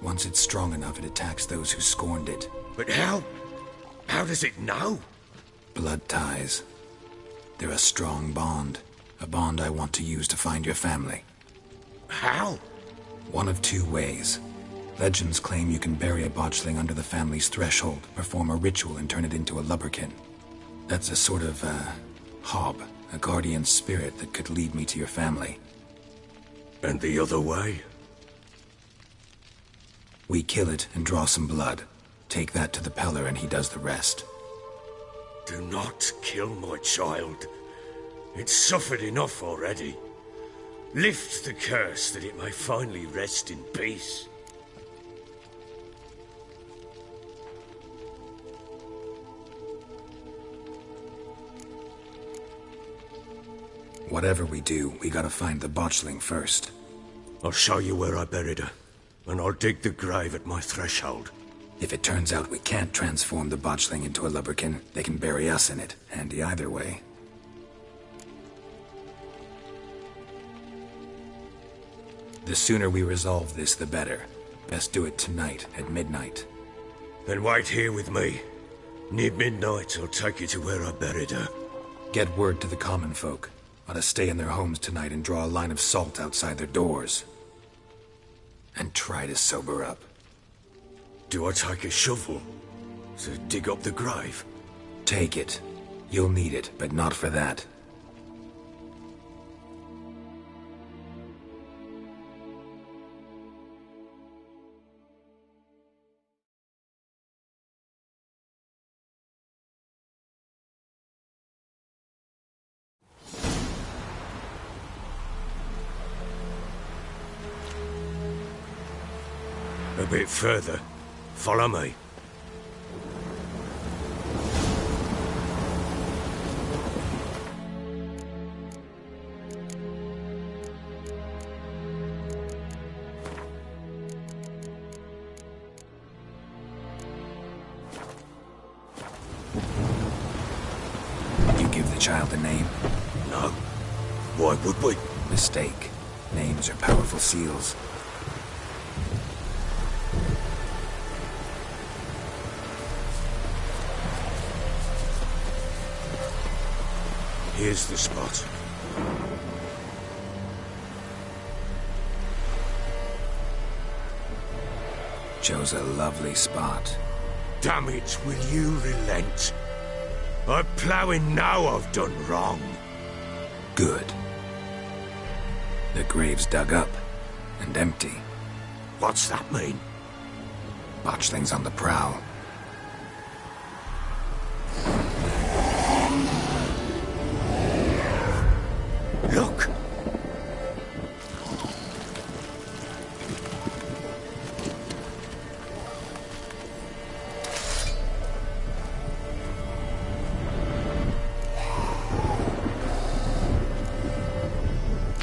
Once it's strong enough, it attacks those who scorned it. But how? How does it know? Blood ties. They're a strong bond. A bond I want to use to find your family. How? One of two ways. Legends claim you can bury a botchling under the family's threshold, perform a ritual, and turn it into a lubberkin. That's a sort of, hob, a guardian spirit that could lead me to your family. And the other way? We kill it and draw some blood. Take that to the Peller and he does the rest. Do not kill my child. It's suffered enough already. Lift the curse that it may finally rest in peace. Whatever we do, we gotta find the botchling first. I'll show you where I buried her, and I'll dig the grave at my threshold. If it turns out we can't transform the botchling into a lubberkin, they can bury us in it. Handy either way. The sooner we resolve this, the better. Best do it tonight, at midnight. Then wait here with me. Near midnight, I'll take you to where I buried her. Get word to the common folk. Ought to stay in their homes tonight and draw a line of salt outside their doors. And try to sober up. Do I take a shovel to dig up the grave? Take it. You'll need it, but not for that. A bit further. Follow me. You give the child a name? No. Why would we? Mistake. Names are powerful seals. Here's the spot. Chose a lovely spot. Damn it, will you relent? I'm ploughing now I've done wrong. Good. The grave's dug up and empty. What's that mean? Botchling's on the prowl. Look!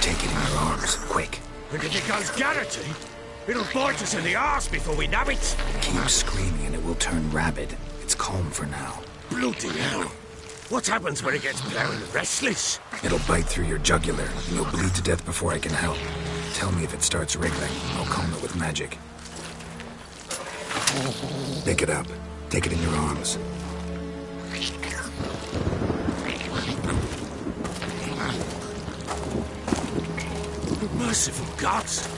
Take it in your arms, quick. And if it goes Garrity, it'll bite us in the arse before we know it. Keep screaming and it will turn rabid. It's calm for now. Bloody hell. What happens when it gets plowing restless? It'll bite through your jugular, and you'll bleed to death before I can help. Tell me if it starts wriggling. I'll calm it with magic. Pick it up. Take it in your arms. Merciful gods!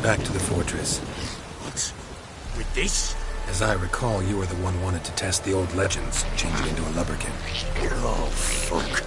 Back to the fortress. What? With this? As I recall, you were the one wanted to test the old legends, change it into a lubberkin. Oh, fuck.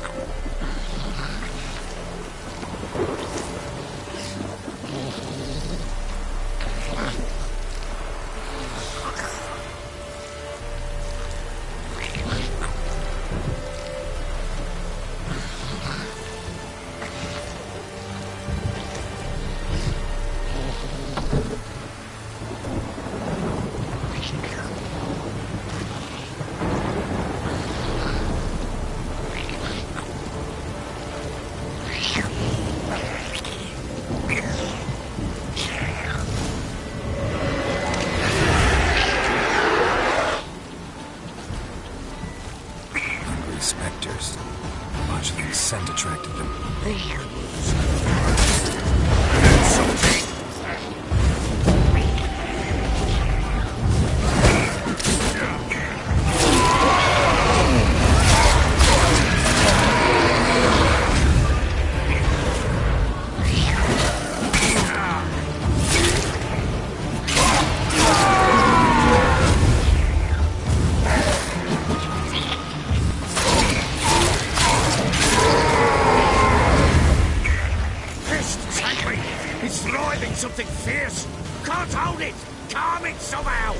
it somehow!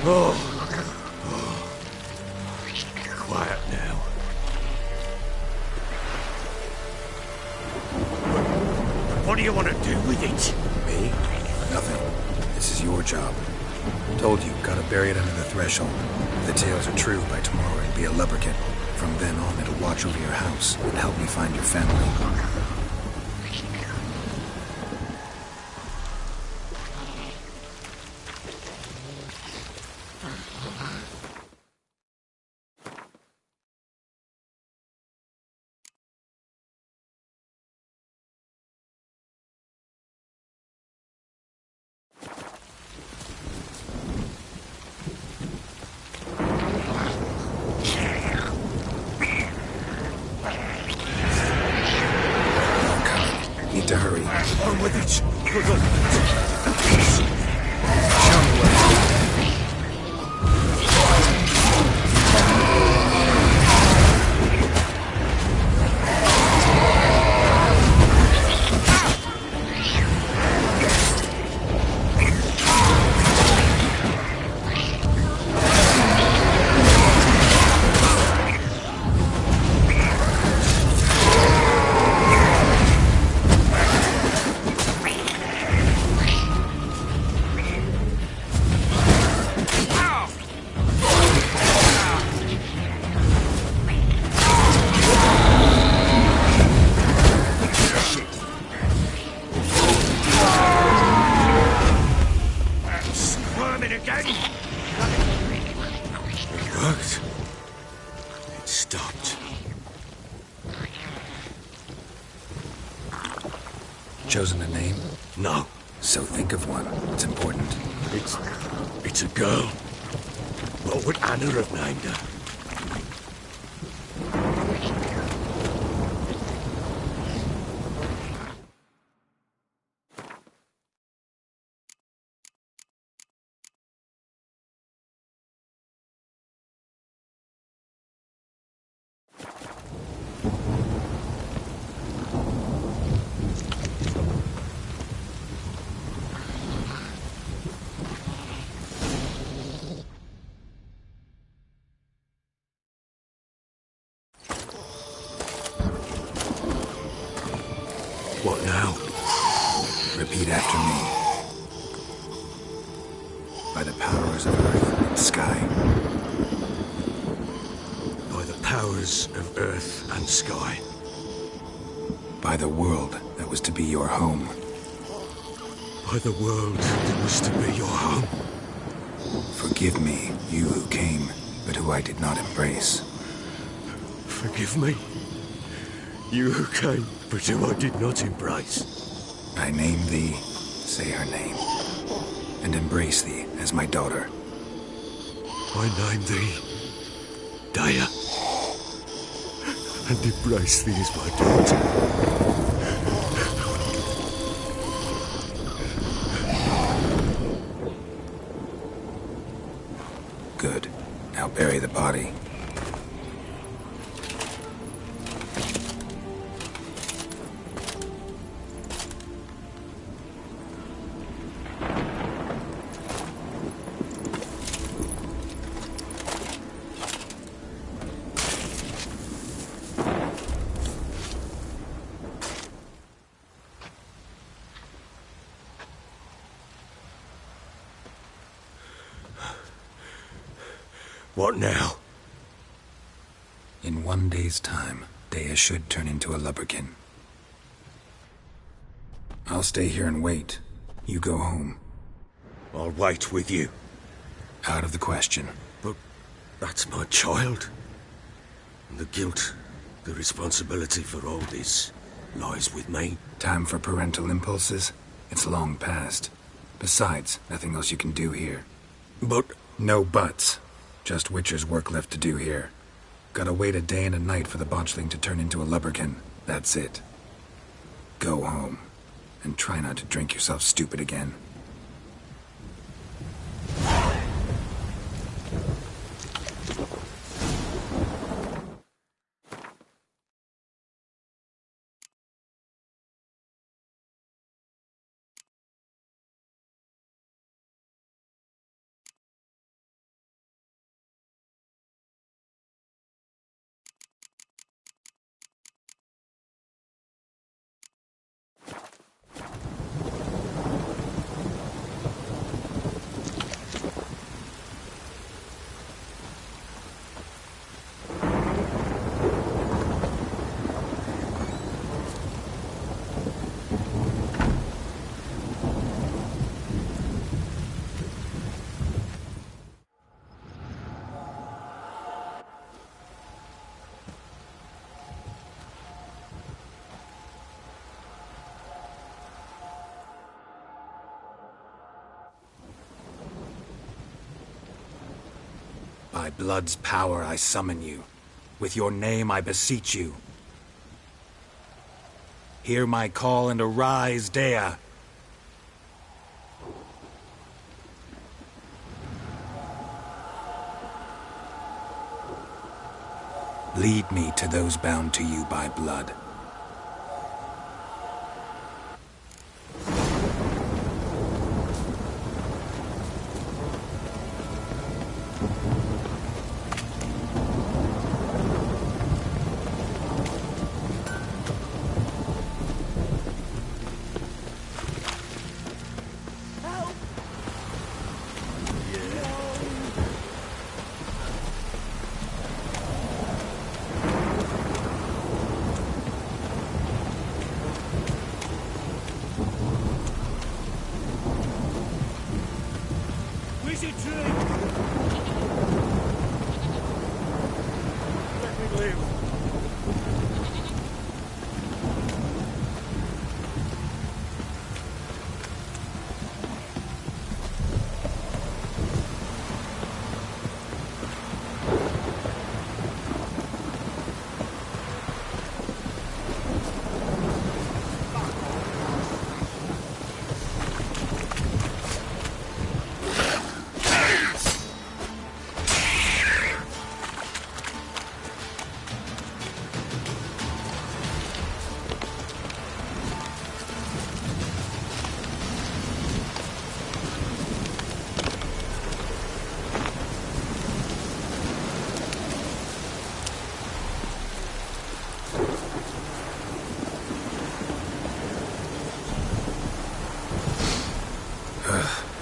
Oh. Quiet now. What do you want to do with it? Me? Nothing. This is your job. Told you, gotta bury it under the threshold. If the tales are true, by tomorrow it'll be a lubberkin. From then on, it'll watch over your house and help me find your family. Need to hurry. On with it. Good on. Show me where. Chosen a name? No. So think of one. It's important. It's a girl. What would Anna have named her? What now? Repeat after me. By the powers of earth and sky. By the powers of earth and sky. By the world that was to be your home. By the world that was to be your home. Forgive me, you who came, but who I did not embrace. Forgive me, you who came, but who I did not embrace. I name thee, say her name, and embrace thee as my daughter. I name thee, Daya, and embrace thee as my daughter. Good. Now bury the body. What now? In 1 day's time, Daya should turn into a lubberkin. I'll stay here and wait. You go home. I'll wait with you. Out of the question. But that's my child. And the guilt, the responsibility for all this lies with me. Time for parental impulses? It's long past. Besides, nothing else you can do here. But... No buts. Just Witcher's work left to do here. Gotta wait a day and a night for the botchling to turn into a lubberkin. That's it. Go home. And try not to drink yourself stupid again. By blood's power I summon you. With your name I beseech you. Hear my call and arise, Dea. Lead me to those bound to you by blood.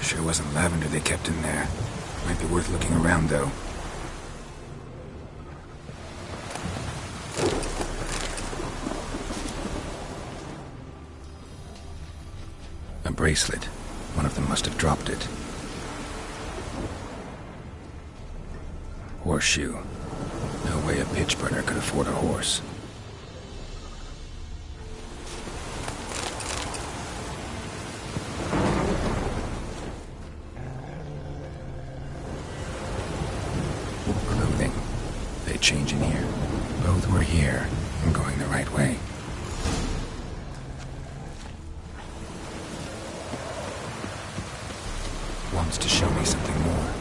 Sure wasn't lavender they kept in there. Might be worth looking around, though. A bracelet. One of them must have dropped it. Horseshoe. No way a pitch burner could afford a horse. Clothing. They change in here. Both were here. I'm going the right way. Wants to show me something more.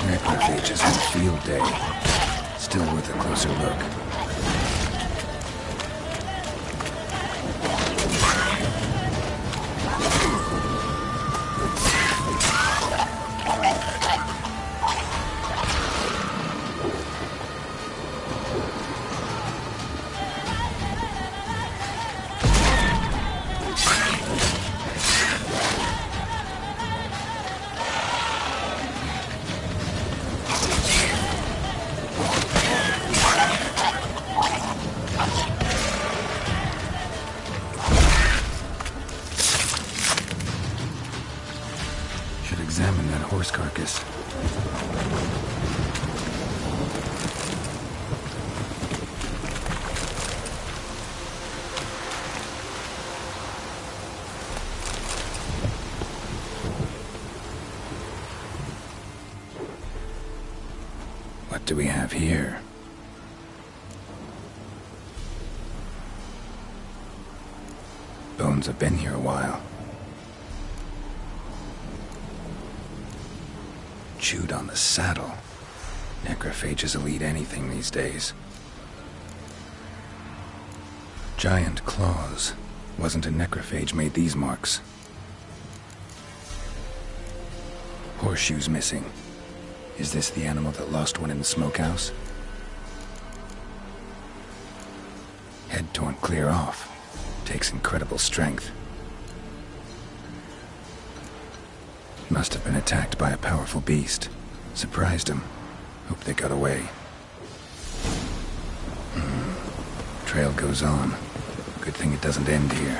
Necrophages on field day. Still worth a closer look. Should examine that horse carcass. What do we have here? Bones have been here a while. Chewed on the saddle. Necrophages will eat anything these days. Giant claws. Wasn't a necrophage made these marks. Horseshoes missing. Is this the animal that lost one in the smokehouse? Head torn clear off. Takes incredible strength. Must have been attacked by a powerful beast. Surprised him. Hope they got away. Trail goes on. Good thing it doesn't end here.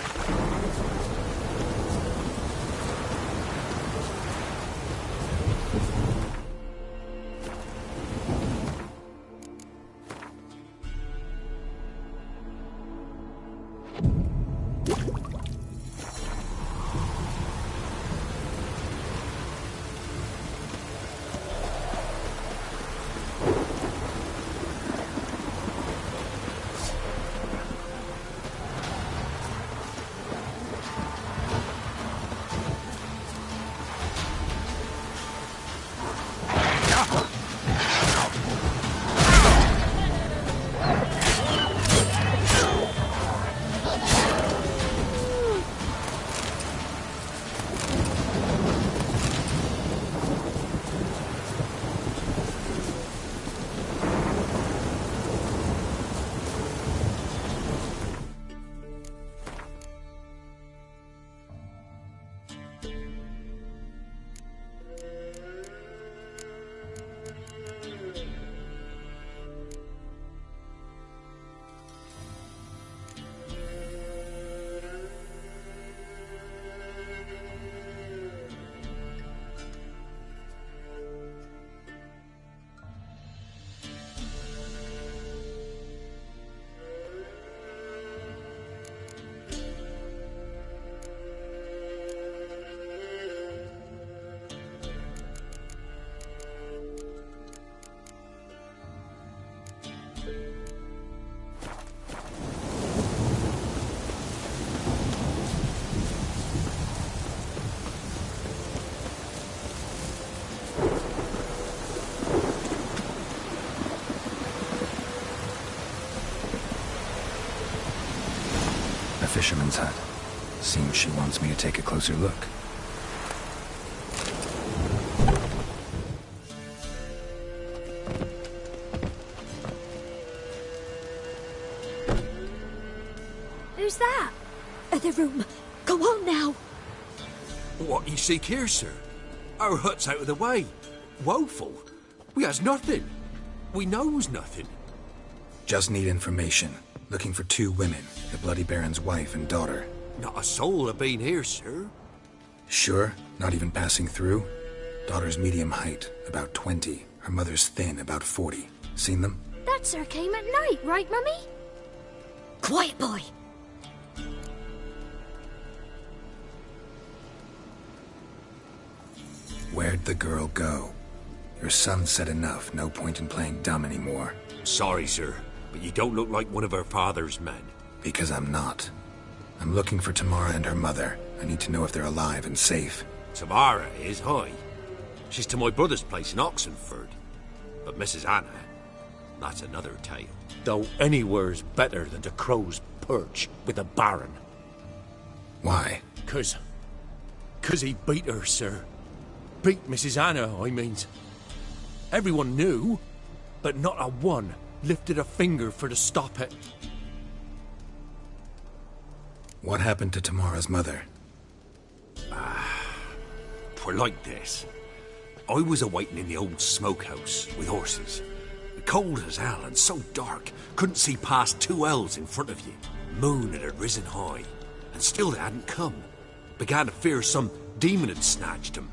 Fisherman's hut. Seems she wants me to take a closer look. Who's that? Other room. Go on now. What you seek here, sir? Our hut's out of the way. Woeful. We has nothing. We knows nothing. Just need information. Looking for 2 women, the Bloody Baron's wife and daughter. Not a soul have been here, sir. Sure? Not even passing through? Daughter's medium height, about 20. Her mother's thin, about 40. Seen them? That sir came at night, right, Mummy? Quiet, boy. Where'd the girl go? Your son said enough, no point in playing dumb anymore. Sorry, sir, but you don't look like one of her father's men. Because I'm not. I'm looking for Tamara and her mother. I need to know if they're alive and safe. Tamara is, hi. She's to my brother's place in Oxenford. But Mrs. Anna, that's another tale. Though anywhere's better than to Crow's Perch with the Baron. Why? 'Cause he beat her, sir. Beat Mrs. Anna, I means. Everyone knew, but not a one lifted a finger for to stop it. What happened to Tamara's mother? Twere like this. I was awaiting in the old smokehouse with horses. Cold as hell and so dark, couldn't see past 2 ells in front of you. Moon had risen high, and still they hadn't come. Began to fear some demon had snatched them.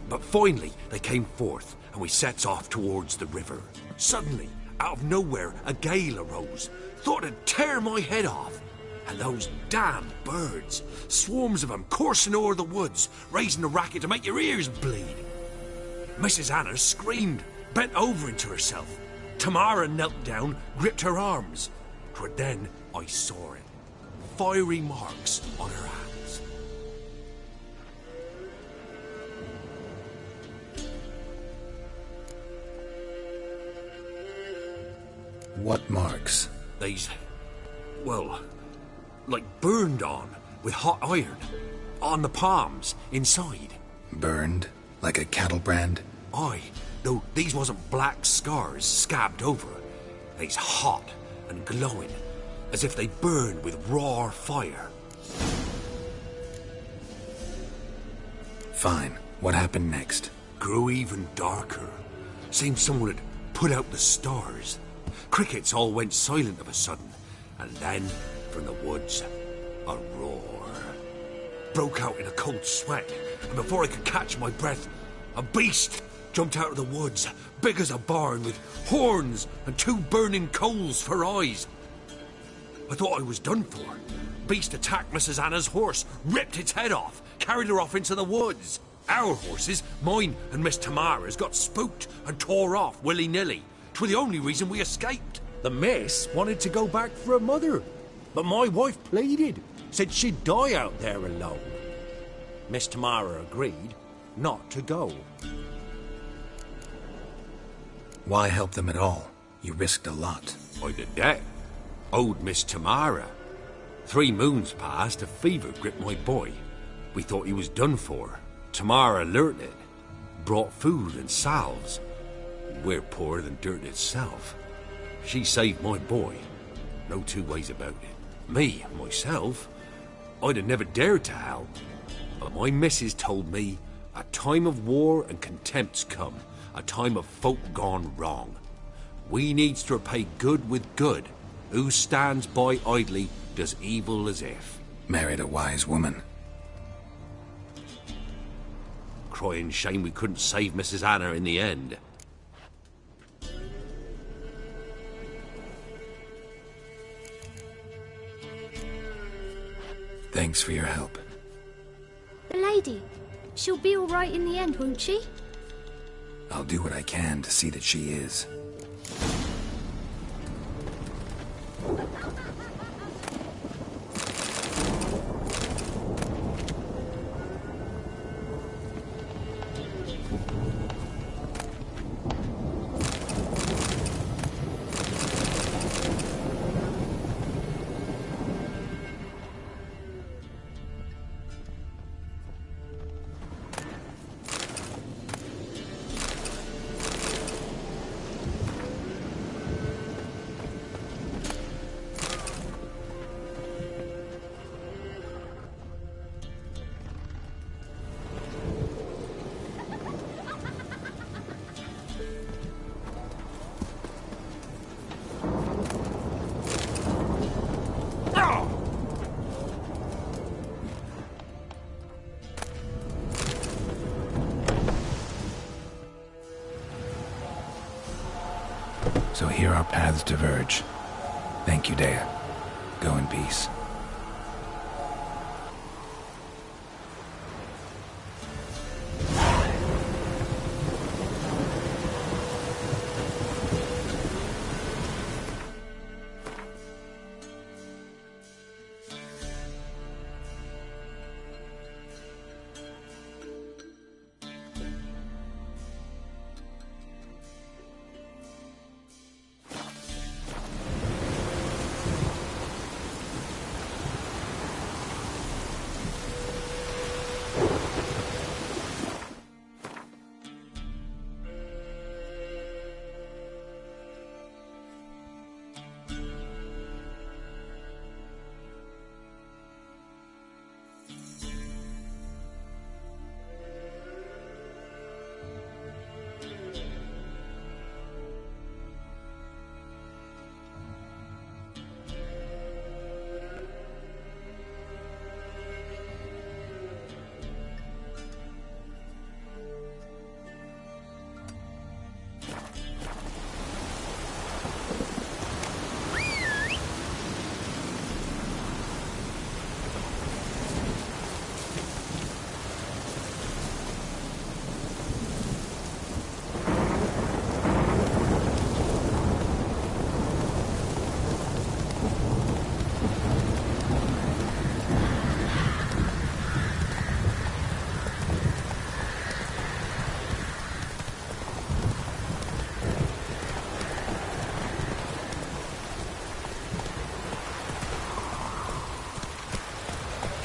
But finally they came forth, and we sets off towards the river. Suddenly, out of nowhere, a gale arose. Thought it'd tear my head off. And those damn birds, swarms of them coursing o'er the woods, raising a racket to make your ears bleed. Mrs. Anna screamed, bent over into herself. Tamara knelt down, gripped her arms. 'Twere then I saw it. Fiery marks on her hands. What marks? They's, well, like burned on, with hot iron on the palms inside. Burned? Like a cattle brand? Aye, though these wasn't black scars scabbed over. They's hot and glowing, as if they burned with raw fire. Fine. What happened next? Grew even darker. Seemed someone had put out the stars. Crickets all went silent of a sudden, and then, from the woods, a roar. Broke out in a cold sweat, and before I could catch my breath, a beast jumped out of the woods, big as a barn, with horns and 2 burning coals for eyes. I thought I was done for. Beast attacked Mrs. Anna's horse, ripped its head off, carried her off into the woods. Our horses, mine and Miss Tamara's, got spooked and tore off willy-nilly. 'Twas the only reason we escaped. The miss wanted to go back for her mother, but my wife pleaded, said she'd die out there alone. Miss Tamara agreed not to go. Why help them at all? You risked a lot. I did that. Owed Miss Tamara. 3 moons passed, a fever gripped my boy. We thought he was done for. Tamara learnt it. Brought food and salves. We're poorer than dirt itself. She saved my boy. No 2 ways about it. Me, myself, I'd have never dared to help. But my missus told me a time of war and contempt's come. A time of folk gone wrong. We needs to repay good with good. Who stands by idly does evil as if. Married a wise woman. Crying shame we couldn't save Mrs. Anna in the end. Thanks for your help. The lady, she'll be all right in the end, won't she? I'll do what I can to see that she is. So here our paths diverge. Thank you, Dea. Go in peace.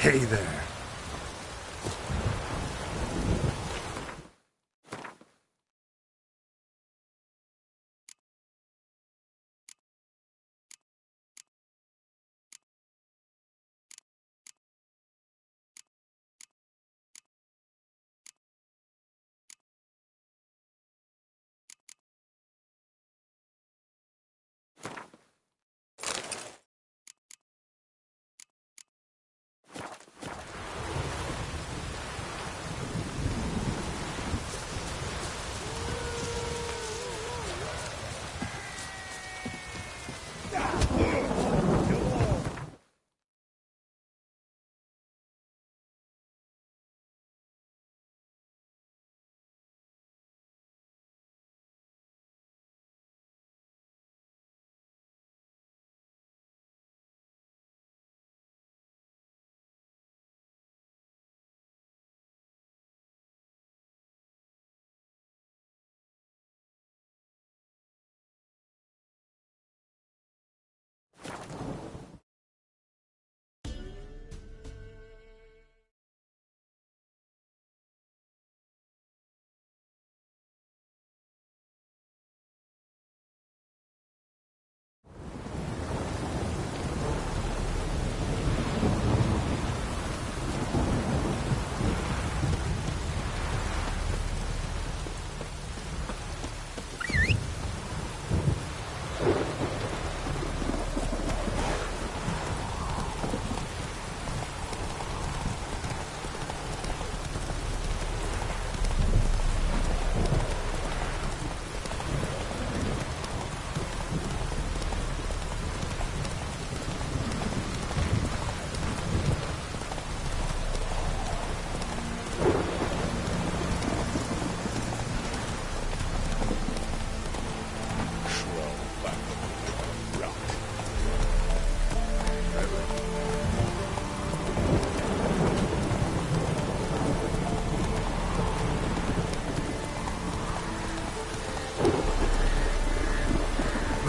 Hey there.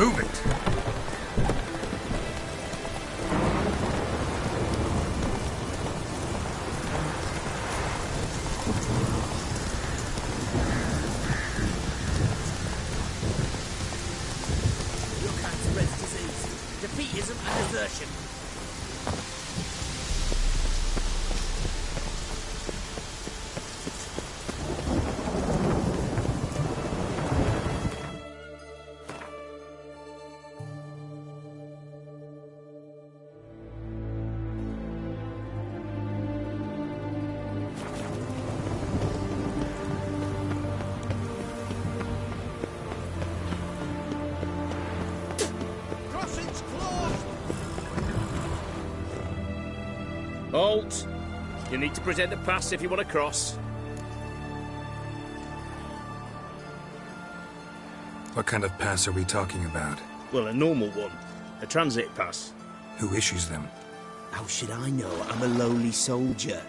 Move it! You can't spread disease, defeatism and desertion. Halt! You need to present the pass if you want to cross. What kind of pass are we talking about? Well, a normal one. A transit pass. Who issues them? How should I know? I'm a lowly soldier.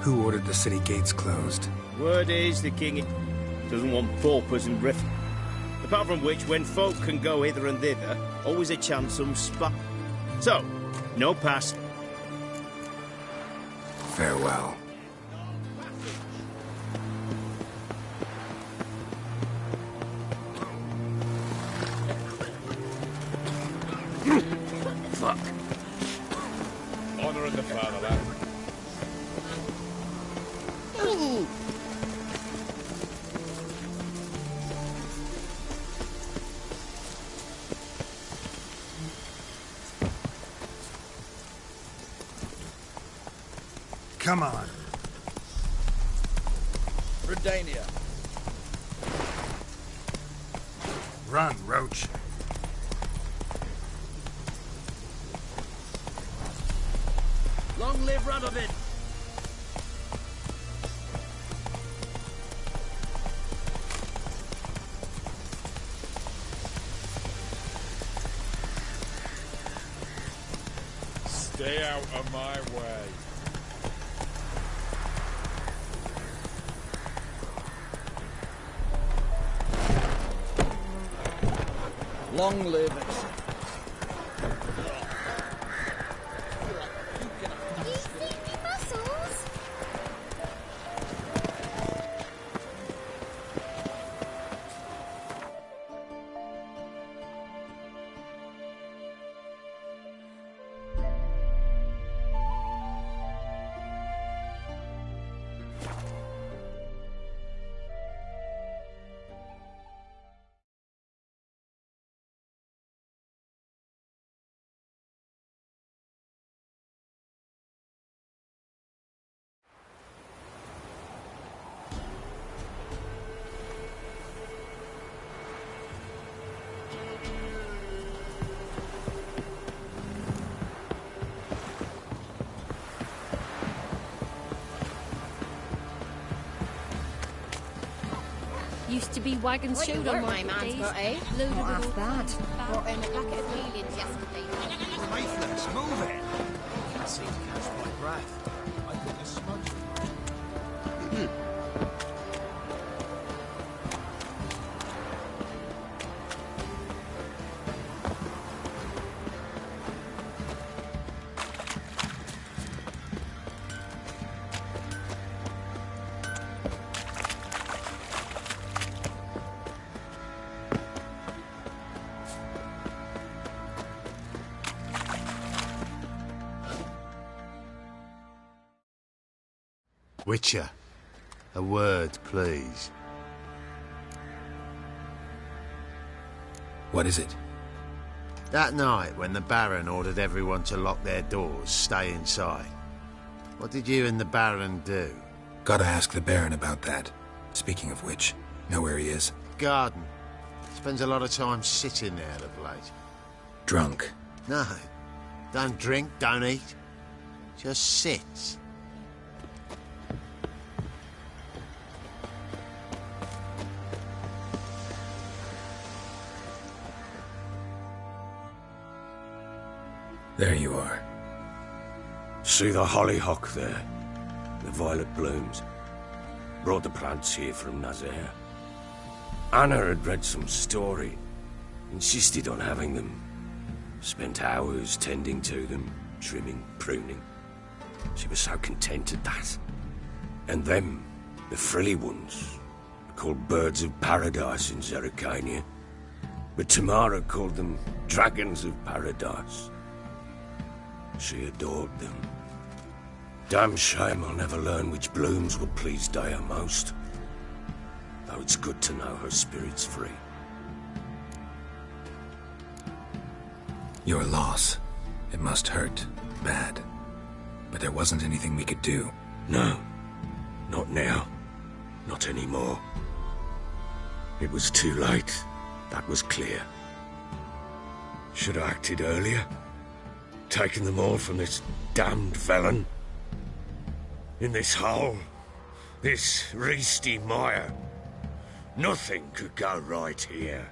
Who ordered the city gates closed? Word is the king doesn't want paupers and riff. Apart from which, when folk can go hither and thither, always a chance some spot. So, no pass. Farewell. Fuck. Honor in the fatherland. Come on. Redania. Run, Roach. Long live Radovid! Stay out of my way. Long live it. You see me muscles? Used to be wagons What you showed work on my market man's days. got, eh? Loaded Not with half all bad. kinds of Brought in a packet of millions yesterday. Faithless, move it! I can't seem to catch my breath. I think there's smoke. Witcher, a word, please. What is it? That night when the Baron ordered everyone to lock their doors, stay inside. What did you and the Baron do? Gotta ask the Baron about that. Speaking of which, know where he is? Garden. Spends a lot of time sitting there of late. Drunk. No. Don't drink, don't eat. Just sits. There you are. See the hollyhock there? The violet blooms. Brought the plants here from Nazaire. Anna had read some story. Insisted on having them. Spent hours tending to them, trimming, pruning. She was so content at that. And them, the frilly ones, are called birds of paradise in Zerrikania. But Tamara called them dragons of paradise. She adored them. Damn shame I'll never learn which blooms will please Daya most. Though it's good to know her spirit's free. Your loss. It must hurt. Bad. But there wasn't anything we could do. No. Not now. Not anymore. It was too late. That was clear. Should have acted earlier. Taken them all from this damned felon. In this hole. This reesty mire. Nothing could go right here.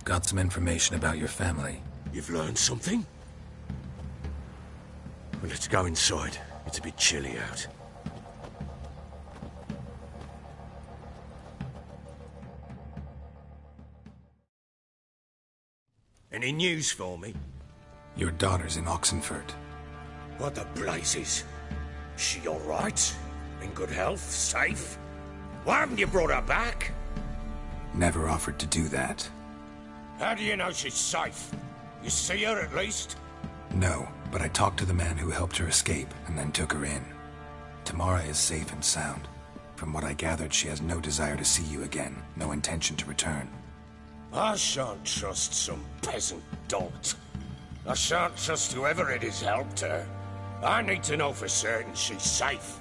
Got some information about your family. You've learned something? Well, let's go inside. It's a bit chilly out. Any news for me? Your daughter's in Oxenfurt. What the blazes? She all right? In good health? Safe? Why haven't you brought her back? Never offered to do that. How do you know she's safe? You see her at least? No, but I talked to the man who helped her escape and then took her in. Tamara is safe and sound. From what I gathered, she has no desire to see you again, no intention to return. I shan't trust some peasant dolt. I shan't trust whoever it is helped her. I need to know for certain she's safe.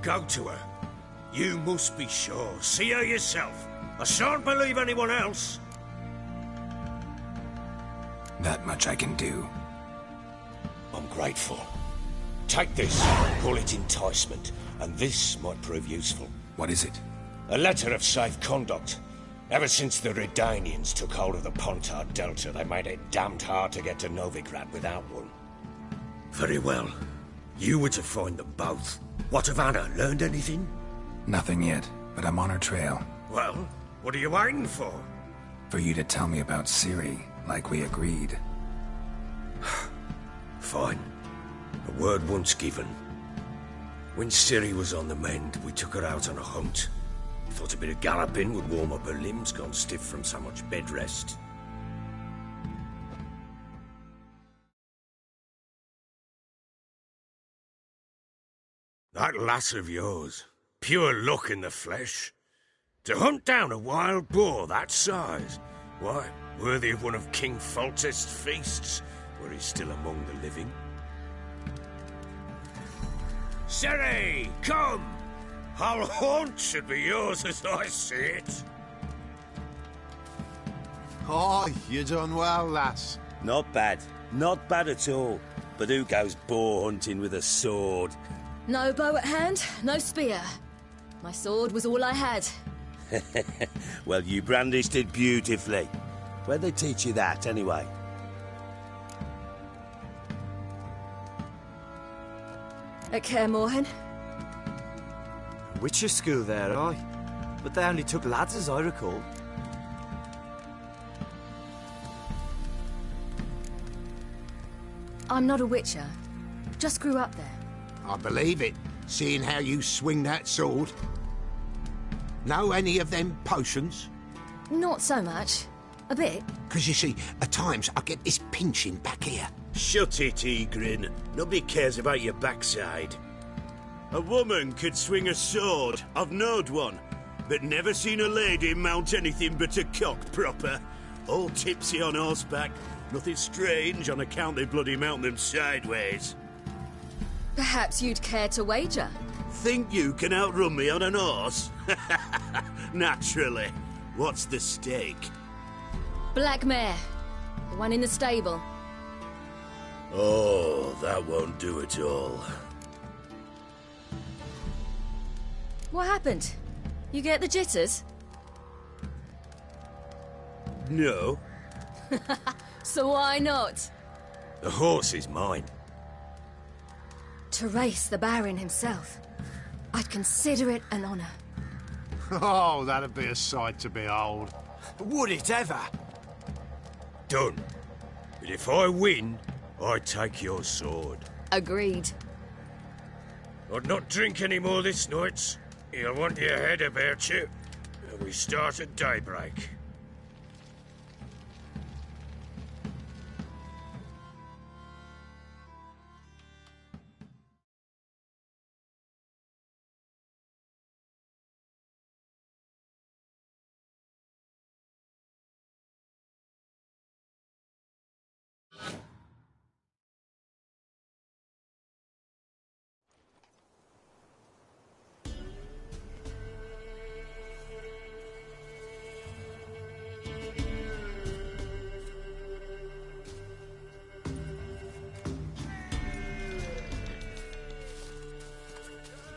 Go to her. You must be sure. See her yourself. I shan't believe anyone else. That much I can do. I'm grateful. Take this. Call it enticement. And this might prove useful. What is it? A letter of safe conduct. Ever since the Redanians took hold of the Pontard Delta, they made it damned hard to get to Novigrad without one. Very well. You were to find them both. What of Anna? Learned anything? Nothing yet, but I'm on her trail. Well, What are you waiting for? For you to tell me about Ciri, like we agreed. Fine. A word once given. When Ciri was on the mend, we took her out on a hunt. Thought a bit of galloping would warm up her limbs, gone stiff from so much bed rest. That lass of yours, pure luck in the flesh. To hunt down a wild boar that size, why, worthy of one of King Foltest's feasts, were he still among the living. Ciri, come! Our haunt should be yours as I see it. Aye, you done well, lass. Not bad. Not bad at all. But who goes boar hunting with a sword? No bow at hand, no spear. My sword was all I had. Well, you brandished it beautifully. Where'd they teach you that, anyway? At Kaer Morhen. Witcher school there, aye. But they only took lads, as I recall. I'm not a witcher. Just grew up there. I believe it, seeing how you swing that sword. Know any of them potions? Not so much. A bit. Because you see, at times I get this pinching back here. Shut it, Egrin. Nobody cares about your backside. A woman could swing a sword. I've knowed one. But never seen a lady mount anything but a cock proper. All tipsy on horseback. Nothing strange on account they bloody mount them sideways. Perhaps you'd care to wager? Think you can outrun me on an horse? Naturally. What's the stake? Black mare. The one in the stable. Oh, that won't do at all. What happened? You get the jitters? No. So why not? The horse is mine. To race the Baron himself. I'd consider it an honor. Oh, that'd be a sight to behold. Would it ever? Done. But if I win, I take your sword. Agreed. I'd not drink any more this night. You'll want your head about you. And we start at daybreak.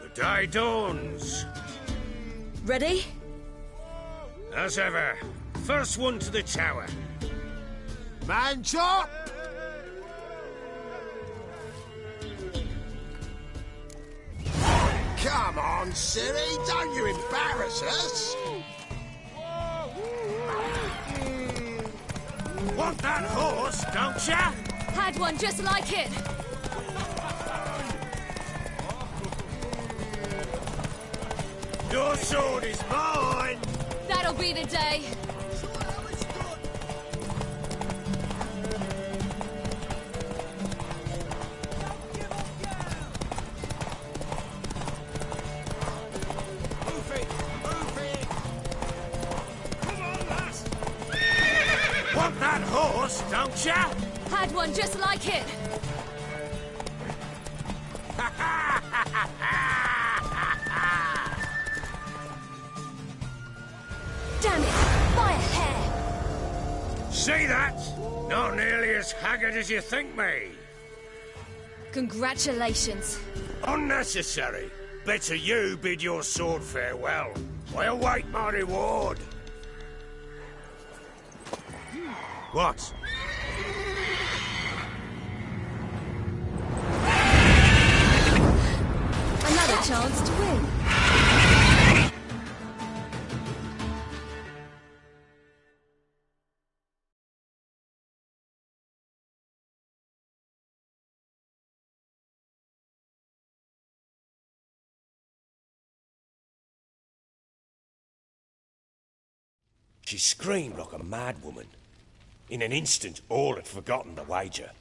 The day dawns. Ready? As ever. First one to the tower. Man chop! Come on, Ciri, don't you embarrass us! Want that horse, don't ya? Had one just like it. Your sword is mine! That'll be the day. Want that horse, don't ya? Had one just like it. Damn it! By a hair! See that? Not nearly as haggard as you think me. Congratulations. Unnecessary. Better you bid your sword farewell. I await my reward. What? Another chance to win. She screamed like a mad woman. In an instant, all had forgotten the wager.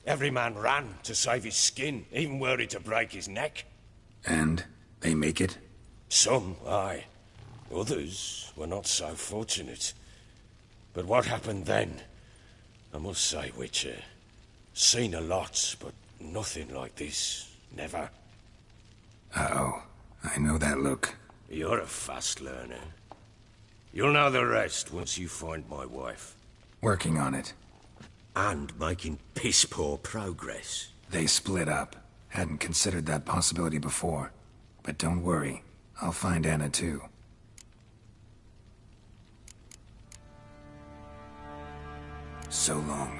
Every man ran to save his skin, even worried to break his neck. And they make it? Some, aye. Others were not so fortunate. But what happened then? I must say, Witcher, seen a lot, but nothing like this. Never. Uh-oh. I know that look. You're a fast learner. You'll know the rest once you find my wife. Working on it. And making piss-poor progress. They split up. Hadn't considered that possibility before. But don't worry. I'll find Anna too. So long.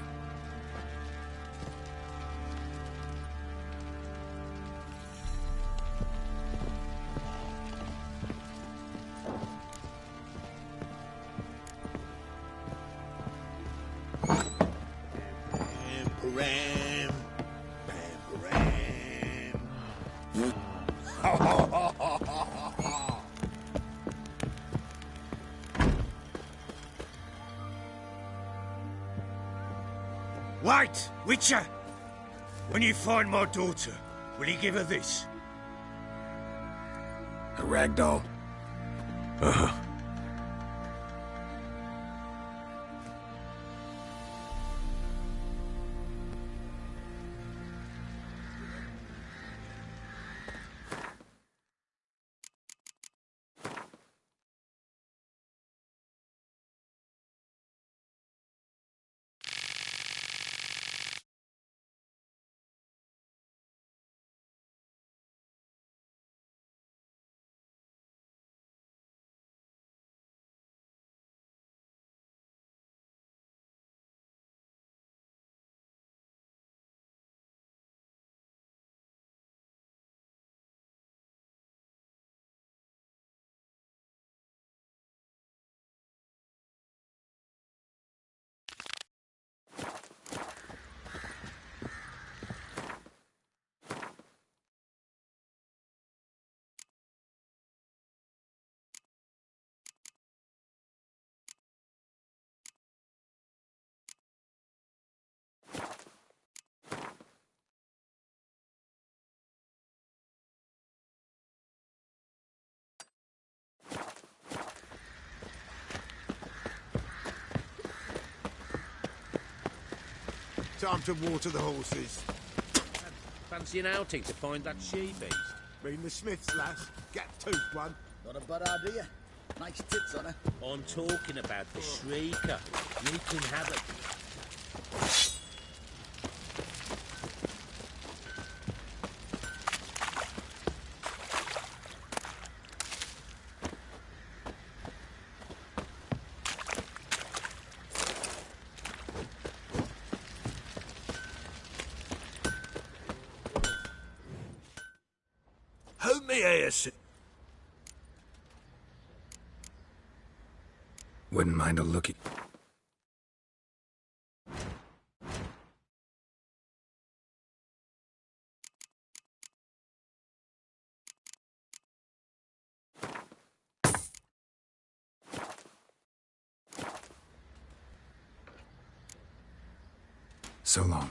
Wait, Witcher! When you find my daughter, will you give her this? A ragdoll? Uh-huh. Time to water the horses. Fancy an outing to find that she-beast? Been the Smith's lass. Gap-toothed one. Not a bad idea. Nice tits on her. I'm talking about the Shrieker. You can have it. Hold me ears. Wouldn't mind a look at... So long.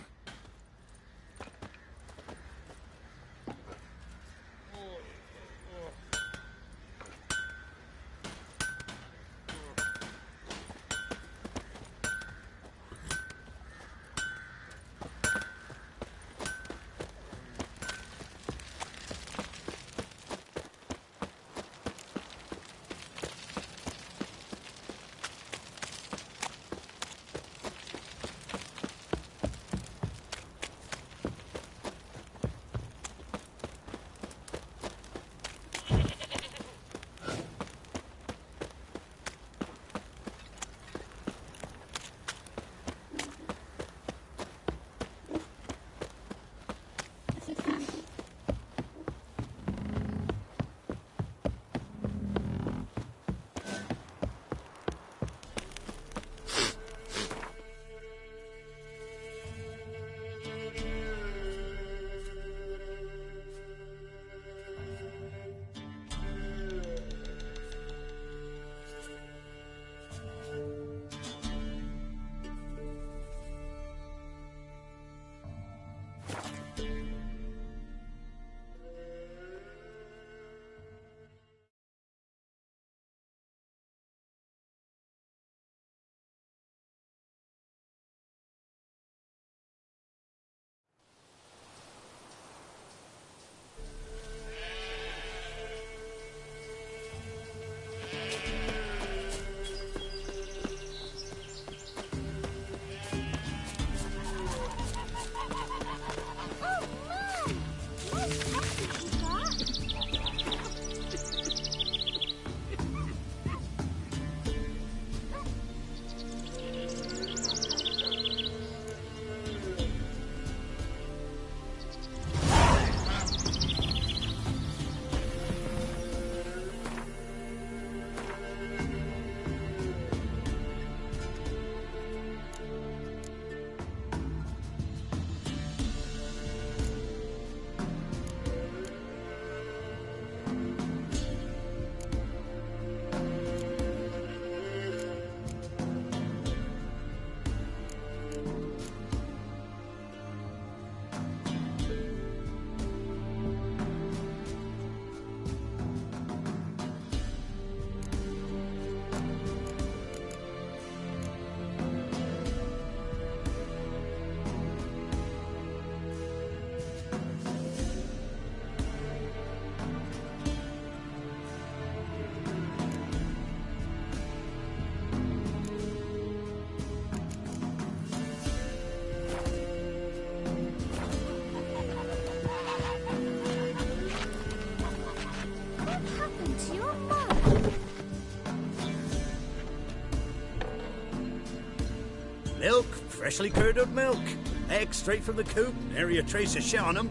Freshly curdled milk. Eggs straight from the coop. Nary a trace of shit on them.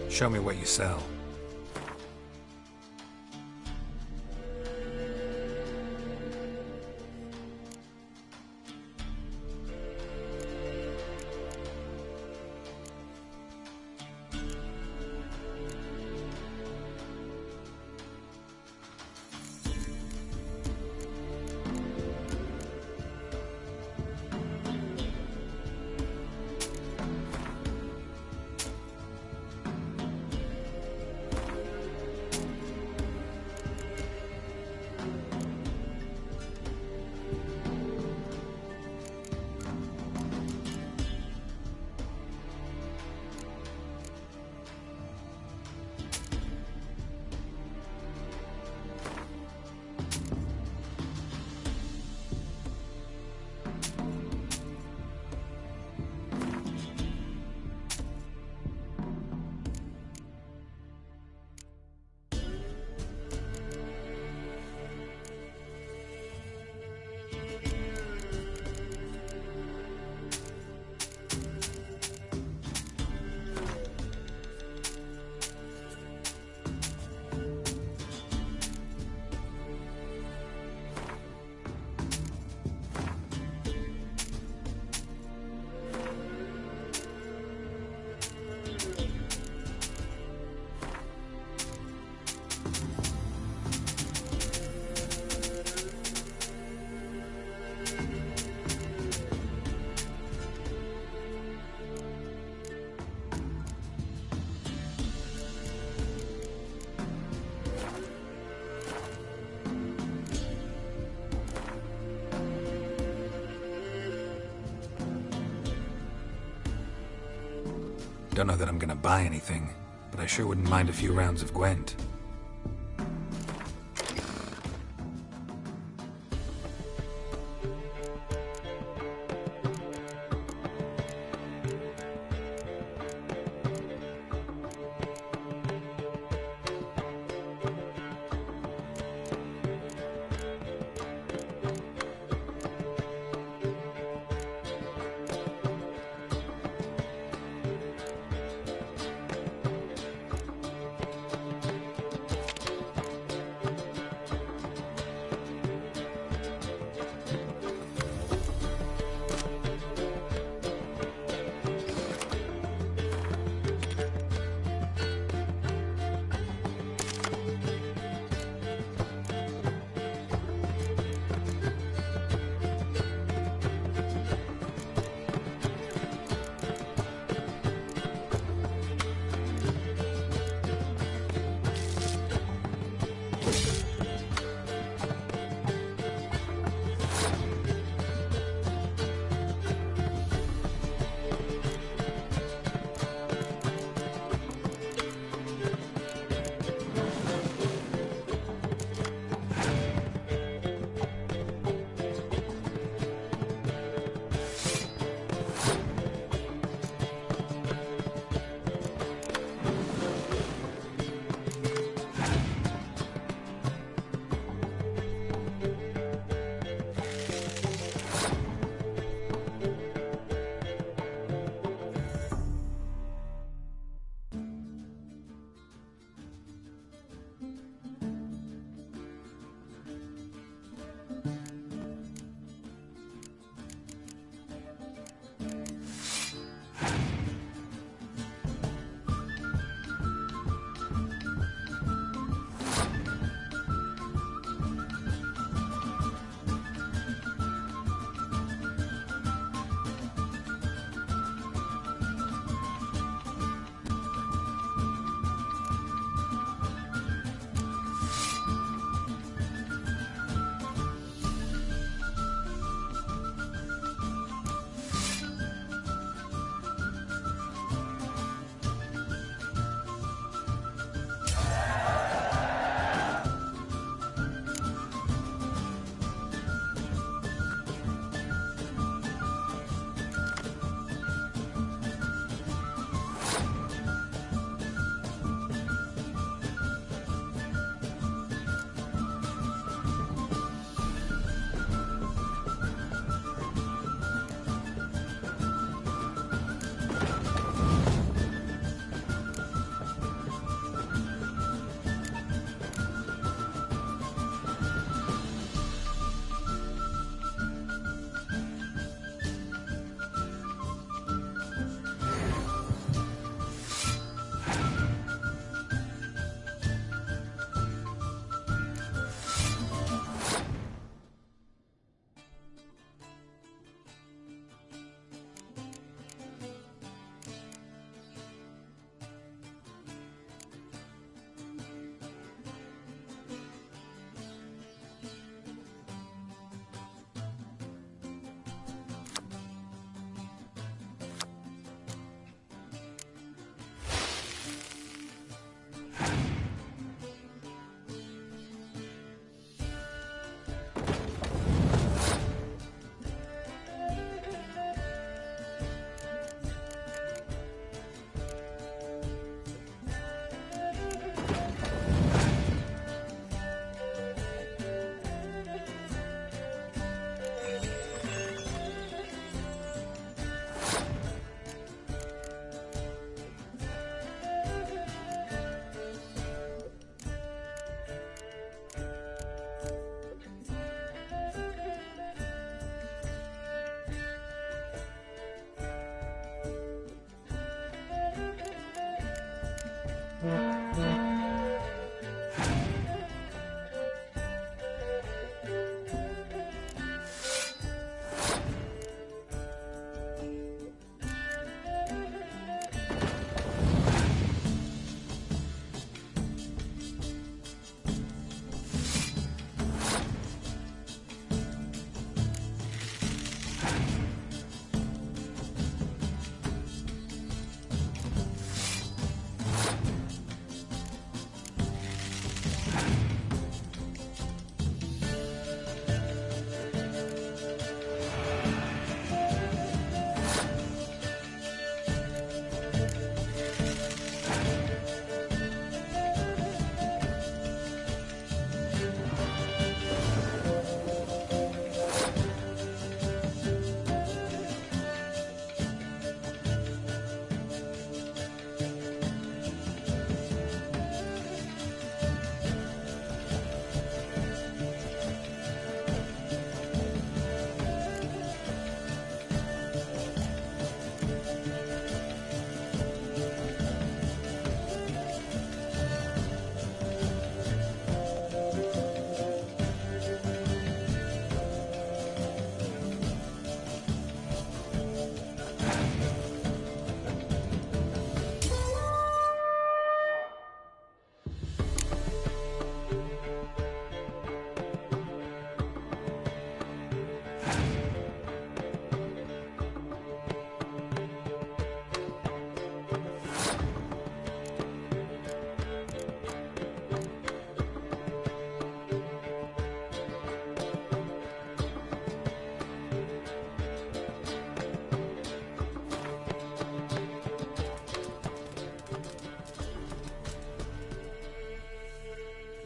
Show me what you sell. Don't know that I'm gonna buy anything, but I sure wouldn't mind a few rounds of Gwent.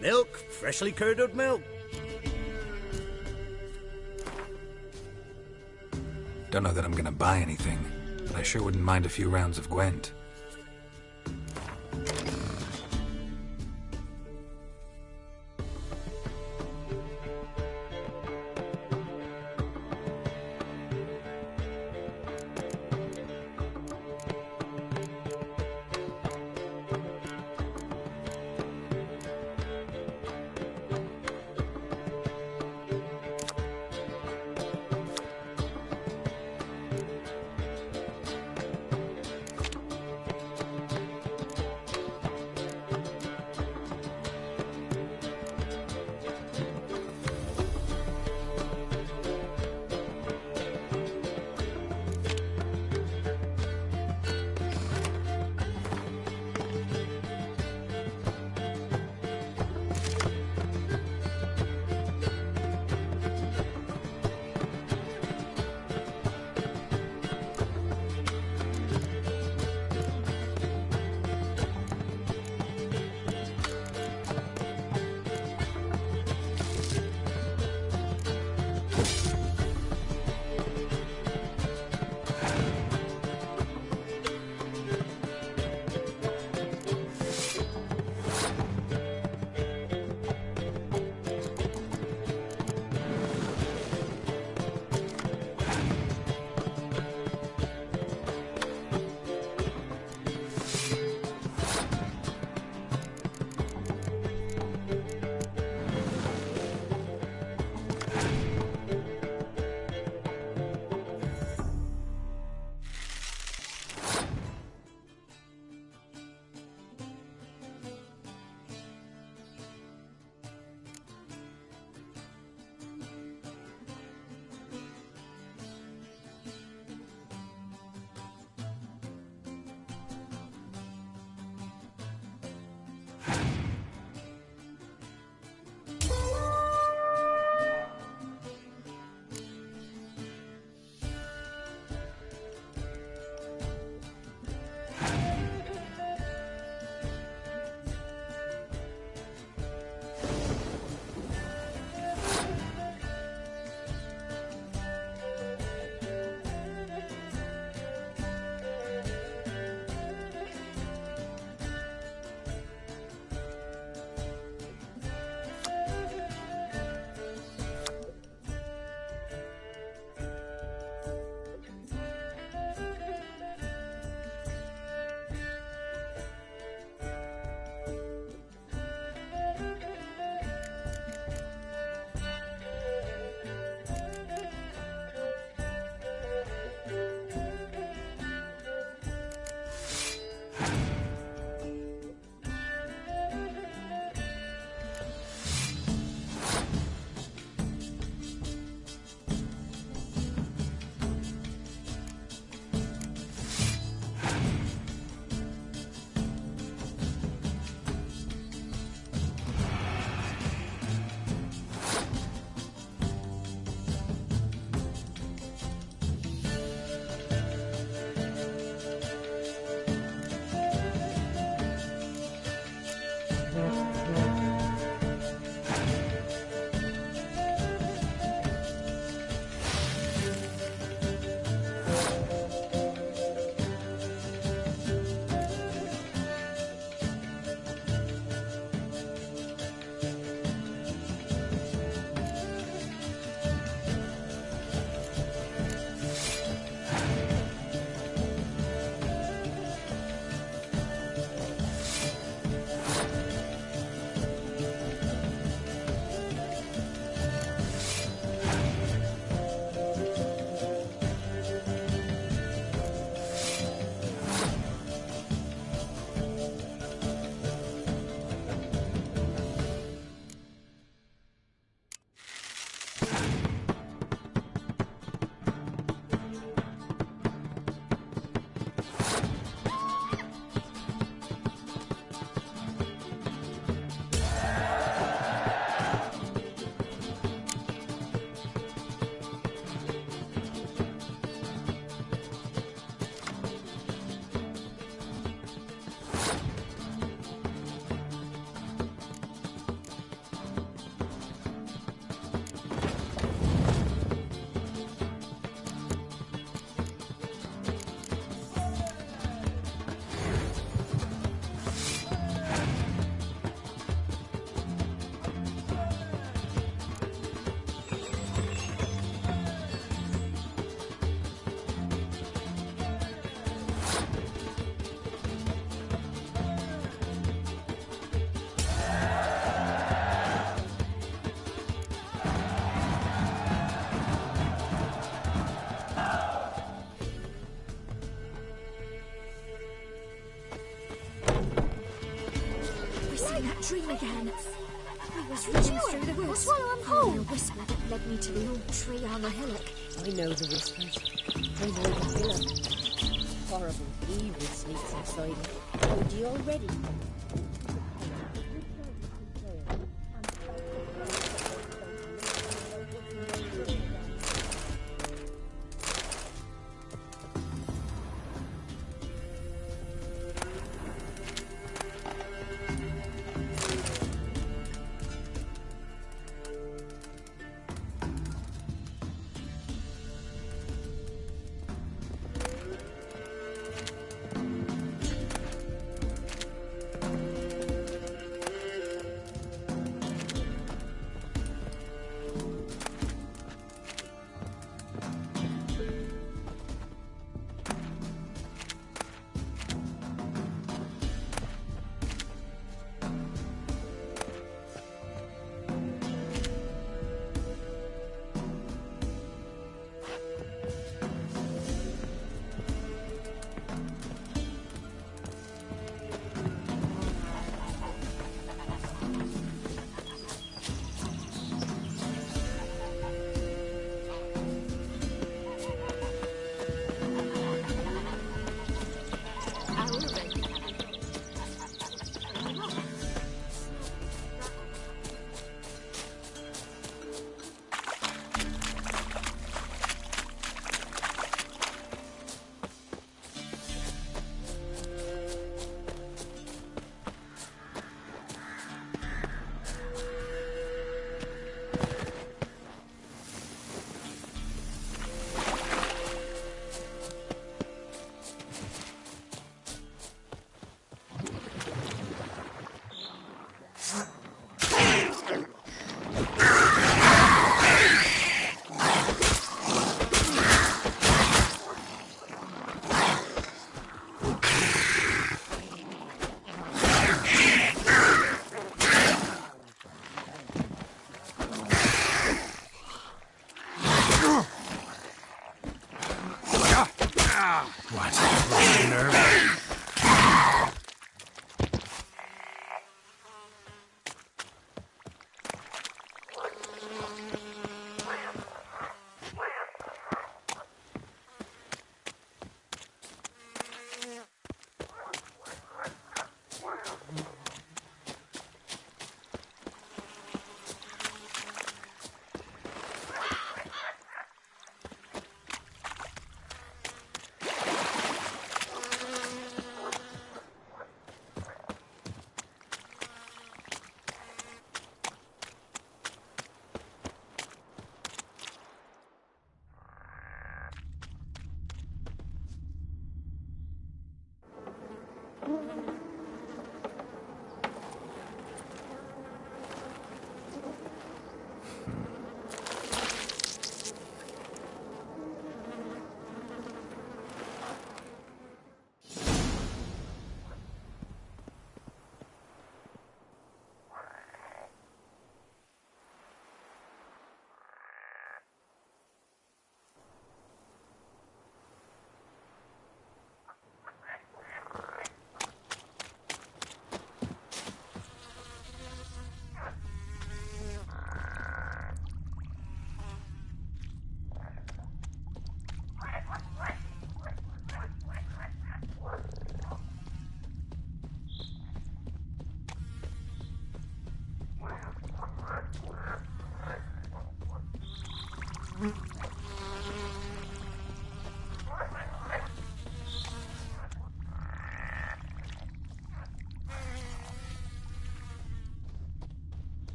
Milk, freshly curdled milk. Don't know that I'm gonna buy anything, but I sure wouldn't mind a few rounds of Gwent. dream again. I was running through the woods. Swallow, I'm cold. A whisper that led me to the old tree on the hillock. I know the whispers. I know the hillock. Horrible evil sneaks inside it. Told you already.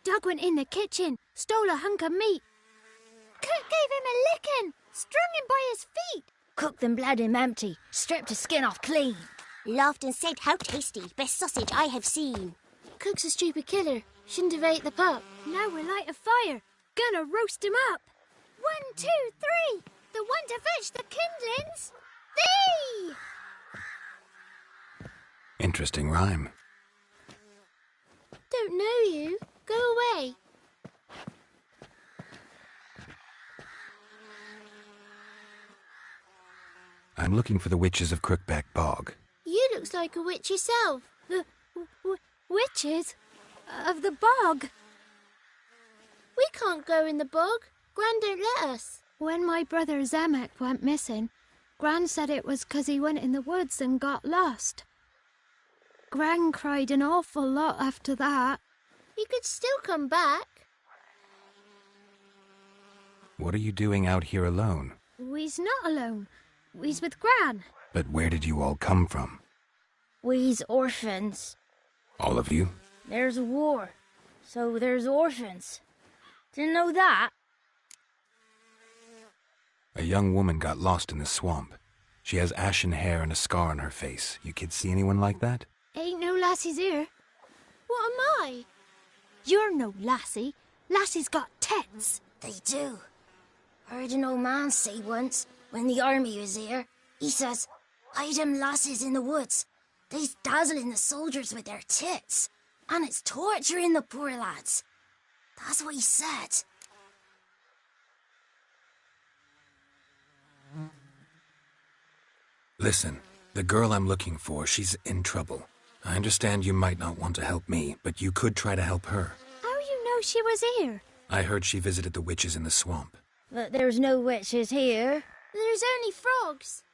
Doug went in the kitchen, stole a hunk of meat. Cook gave him a licking, strung him by his feet. Cooked and bled him empty, stripped his skin off clean. Laughed and said, how tasty, best sausage I have seen. Cook's a stupid killer, shouldn't have ate the pup. Now we'll light a fire, gonna roast him up. 1, 2, 3, the one to fetch the kindlings. Thee! Interesting rhyme. Don't know you. Go away. I'm looking for the witches of Crookback Bog. You looks like a witch yourself. The witches of the bog. We can't go in the bog. Gran don't let us. When my brother Zemek went missing, Gran said it was 'cause he went in the woods and got lost. Gran cried an awful lot after that. He could still come back. What are you doing out here alone? We's not alone. We's with Gran. But where did you all come from? We's orphans. All of you? There's a war, so there's orphans. Didn't know that? A young woman got lost in the swamp. She has ashen hair and a scar on her face. You kids see anyone like that? Ain't no lassies here. What am I? You're no lassie. Lassies got tits. They do. Heard an old man say once, when the army was here, he says, hide them lasses in the woods. They's dazzling the soldiers with their tits. And it's torturing the poor lads. That's what he said. Listen, the girl I'm looking for, she's in trouble. I understand you might not want to help me, but you could try to help her. How you know she was here? I heard she visited the witches in the swamp. But there's no witches here. There's only frogs.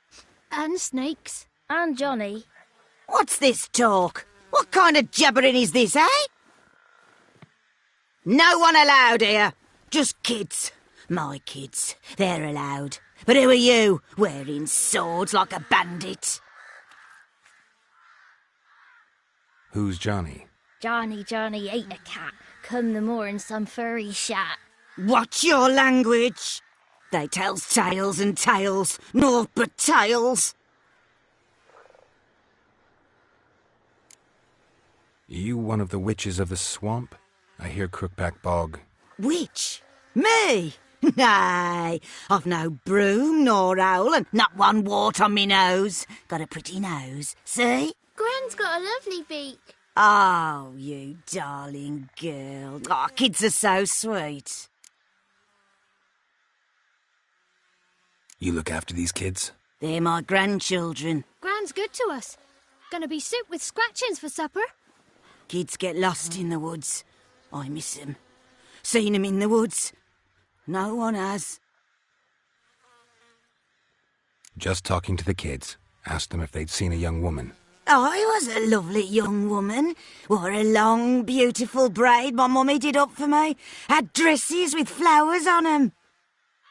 And snakes. And Johnny. What's this talk? What kind of jabbering is this, eh? No one allowed here. Just kids. My kids. They're allowed. But who are you, wearing swords like a bandit? Who's Johnny? Johnny ate a cat. Come the moor in some furry shat. Watch your language. They tells tales and tales, naught but tales. You one of the witches of the swamp? I hear Crookback Bog. Witch? Me? Nay, I've no broom nor owl and not one wart on me nose. Got a pretty nose, see? Gran's got a lovely beak. Oh, you darling girl. Oh, kids are so sweet. You look after these kids? They're my grandchildren. Gran's good to us. Gonna be soup with scratchings for supper. Kids get lost in the woods. I miss 'em. Seen 'em in the woods. No one has. Just talking to the kids. Asked them if they'd seen a young woman. I was a lovely young woman. Wore a long, beautiful braid my mummy did up for me. Had dresses with flowers on 'em.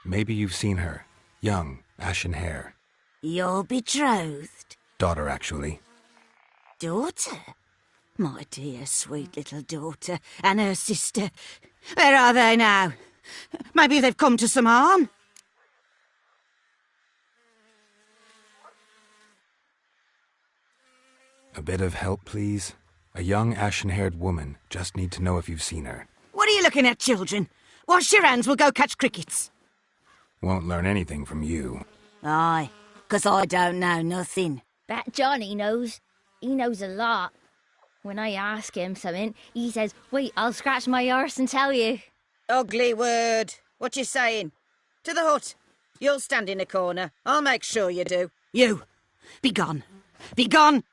Maybe you've seen her. Young, ashen hair. You're betrothed? Daughter, actually. Daughter? My dear, sweet little daughter. And her sister. Where are they now? Maybe they've come to some harm? A bit of help, please? A young, ashen-haired woman. Just need to know if you've seen her. What are you looking at, children? Wash your hands, we'll go catch crickets. Won't learn anything from you. Aye, 'cause I don't know nothing. That Johnny knows. He knows a lot. When I ask him something, he says, wait, I'll scratch my arse and tell you. Ugly word. What you saying? To the hut. You'll stand in a corner. I'll make sure you do. You, be gone. Be gone!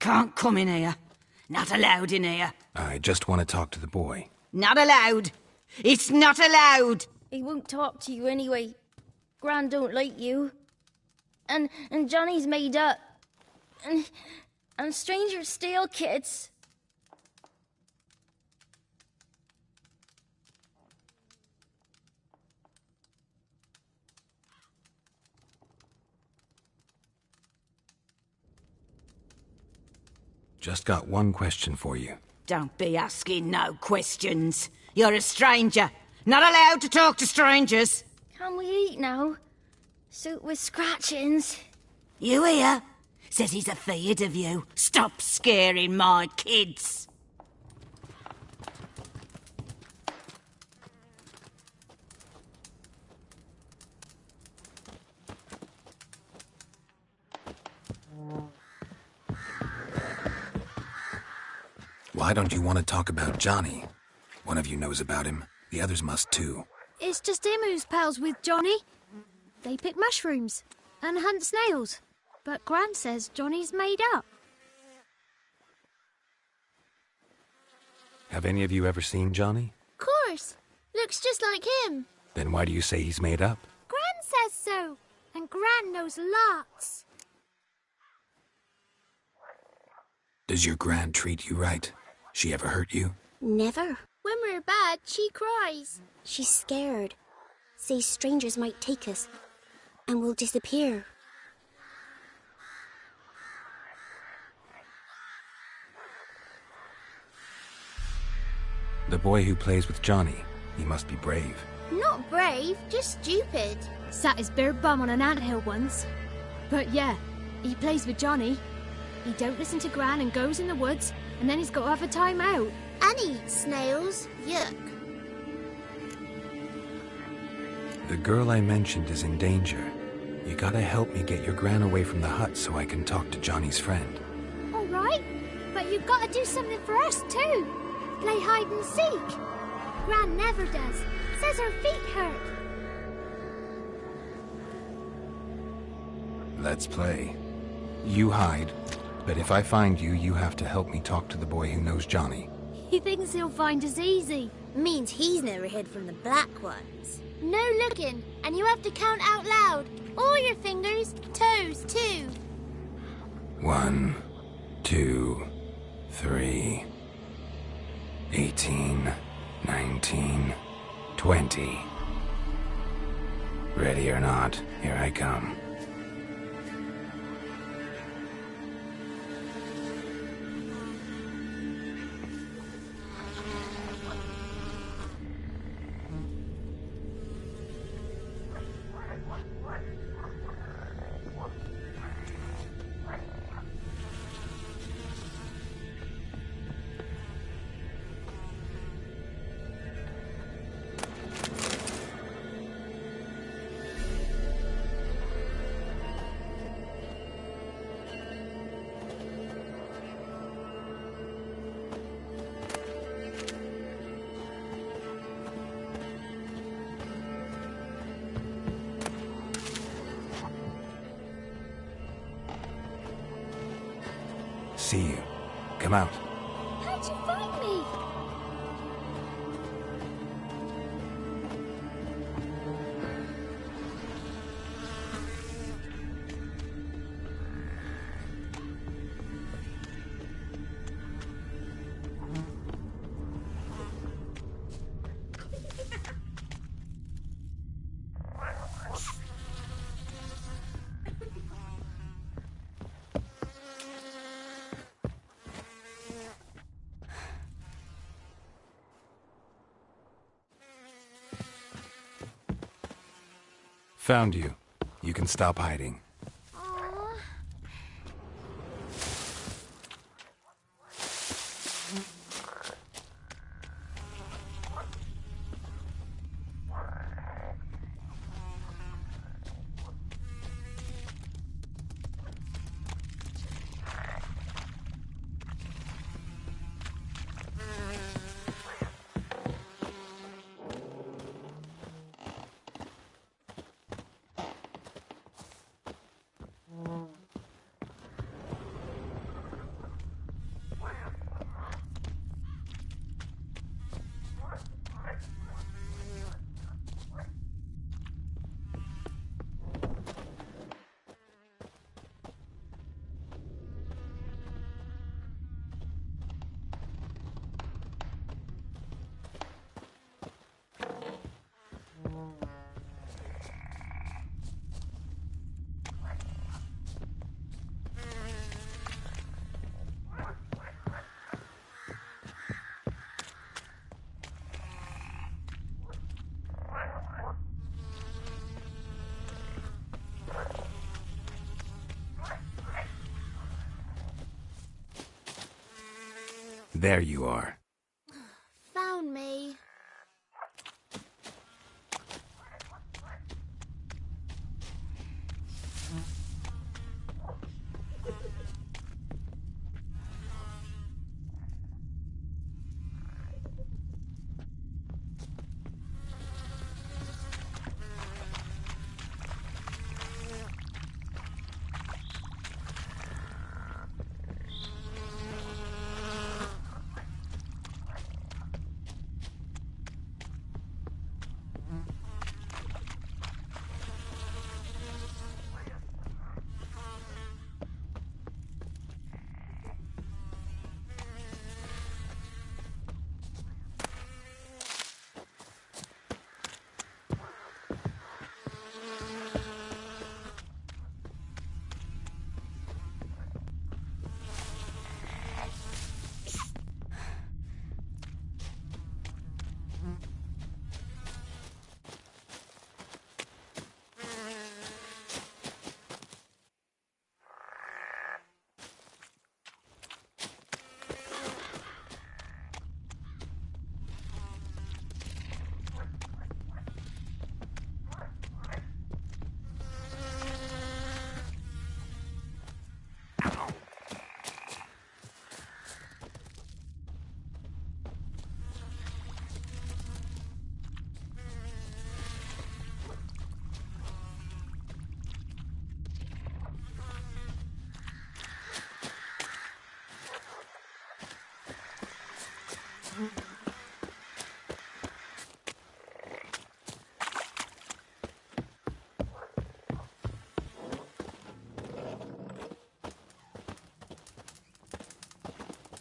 can't come in here. Not allowed in here. I just want to talk to the boy. Not allowed. It's not allowed. He won't talk to you anyway. Gran don't like you. And Johnny's made up. And strangers steal kids. Just got one question for you. Don't be asking no questions. You're a stranger. Not allowed to talk to strangers. Can we eat now? Soup with scratchings. You hear? Says he's afeard of you. Stop scaring my kids. Why don't you want to talk about Johnny? One of you knows about him. The others must too. It's just him who's pals with Johnny. They pick mushrooms and hunt snails. But Gran says Johnny's made up. Have any of you ever seen Johnny? Course. Looks just like him. Then why do you say he's made up? Gran says so. And Gran knows lots. Does your Gran treat you right? She ever hurt you? Never. When we're bad, she cries. She's scared. Says strangers might take us. And we'll disappear. The boy who plays with Johnny, he must be brave. Not brave, just stupid. Sat his bare bum on an anthill once. But yeah, he plays with Johnny. He don't listen to Gran and goes in the woods, and then he's got to have a time out. And eats snails. Yuck. The girl I mentioned is in danger. You gotta help me get your Gran away from the hut so I can talk to Johnny's friend. All right, but you've got to do something for us too. Play hide and seek. Gran never does. Says her feet hurt. Let's play. You hide, but if I find you, you have to help me talk to the boy who knows Johnny. He thinks he'll find us easy. Means he's never hid from the black ones. No looking, and you have to count out loud. All your fingers, toes too. 1, 2, 3, 18, 19, 20. Ready or not, here I come. See you. Come out. How'd you find me? Found you. You can stop hiding. There you are. Found me.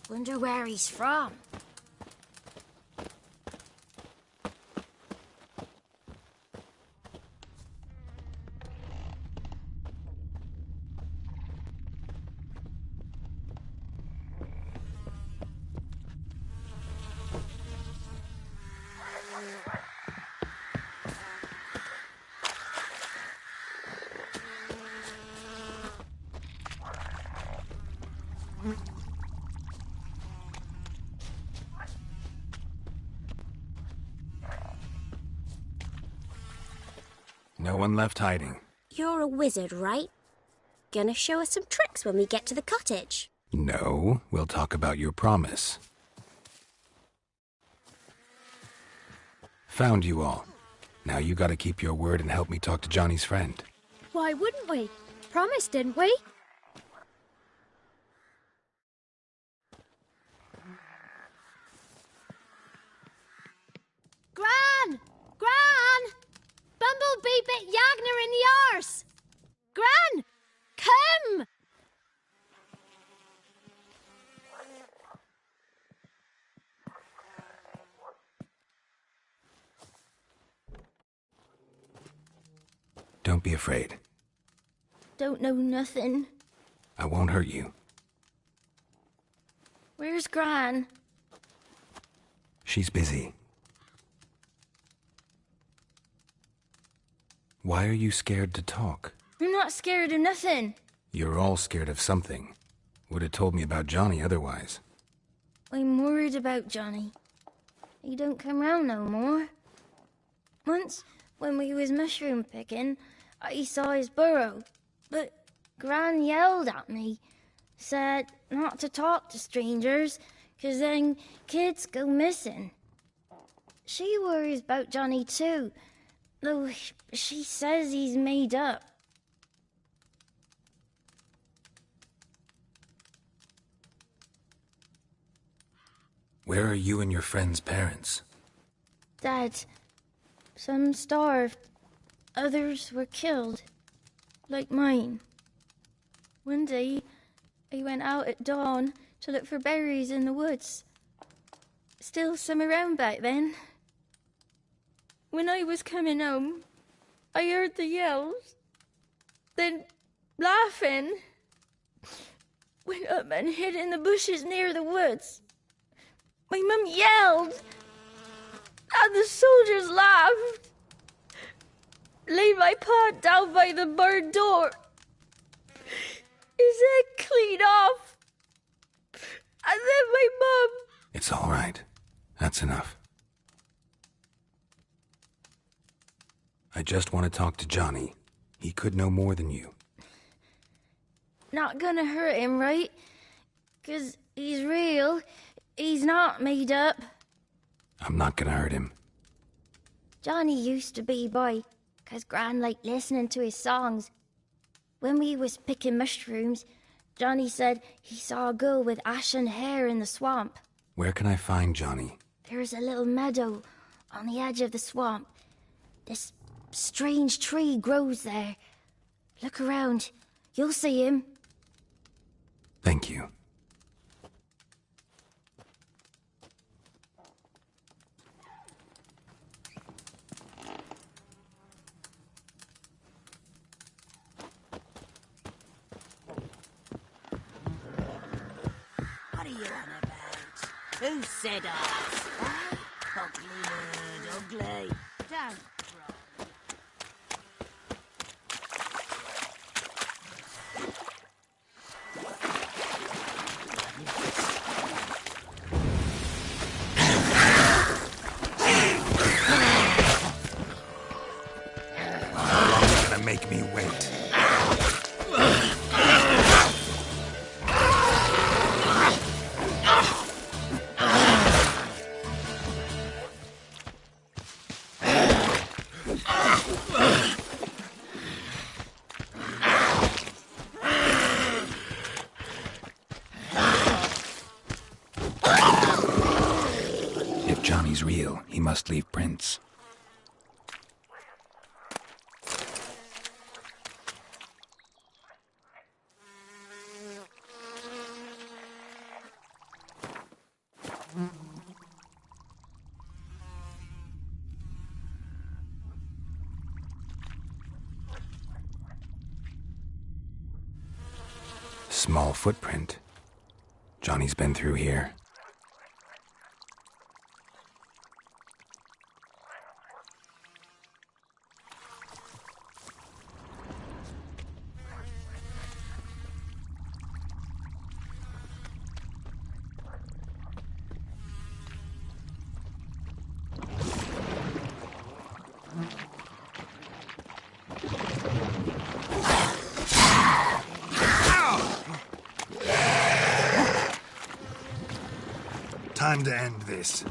Wonder where he's from. No one left hiding. You're a wizard, right? Gonna show us some tricks when we get to the cottage. No, we'll talk about your promise. Found you all. Now you gotta keep your word and help me talk to Johnny's friend. Why wouldn't we? Promised, didn't we? Gran! Gran! Bumblebee bit Yagner in the arse! Gran! Come! Don't be afraid. Don't know nothing. I won't hurt you. Where's Gran? She's busy. Why are you scared to talk? I'm not scared of nothing. You're all scared of something. Would have told me about Johnny otherwise. I'm worried about Johnny. He don't come round no more. Once, when we was mushroom picking, I saw his burrow. But Gran yelled at me, said not to talk to strangers, 'cause then kids go missing. She worries about Johnny too, though she says he's made up. Where are you and your friend's parents? Dad, some starved, others were killed, like mine. One day, I went out at dawn to look for berries in the woods. Still some around back then. When I was coming home, I heard the yells. Then, laughing, went up and hid in the bushes near the woods. My mum yelled, and the soldiers laughed. Laid my pa down by the barn door, his head clean off, I left my mum. It's all right. That's enough. I just want to talk to Johnny. He could know more than you. Not gonna hurt him, right? 'Cause he's real. He's not made up. I'm not gonna hurt him. Johnny used to be boy, 'cause Gran liked listening to his songs. When we was picking mushrooms, Johnny said he saw a girl with ashen hair in the swamp. Where can I find Johnny? There's a little meadow on the edge of the swamp. This strange tree grows there. Look around. You'll see him. Thank you. What are you on about? Who said us? Ugly word, ugly. Don't cry. How long are you gonna make me wait? If Johnny's real, he must leave prints. Small footprint. Johnny's been through here. Time to end this.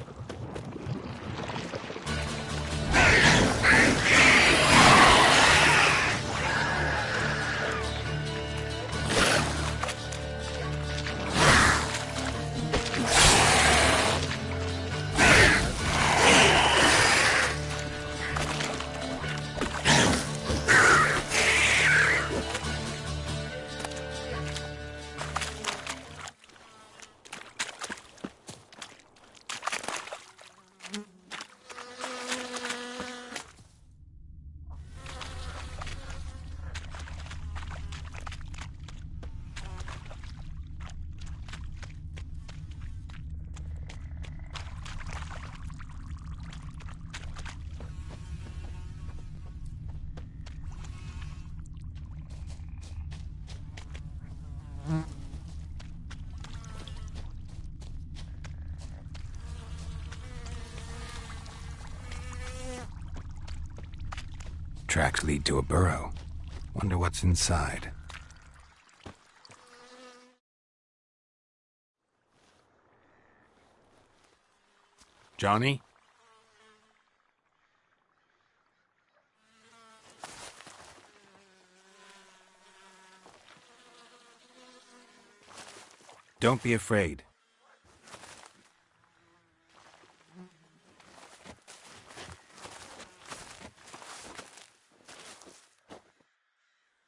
Tracks lead to a burrow. Wonder what's inside. Johnny? Don't be afraid.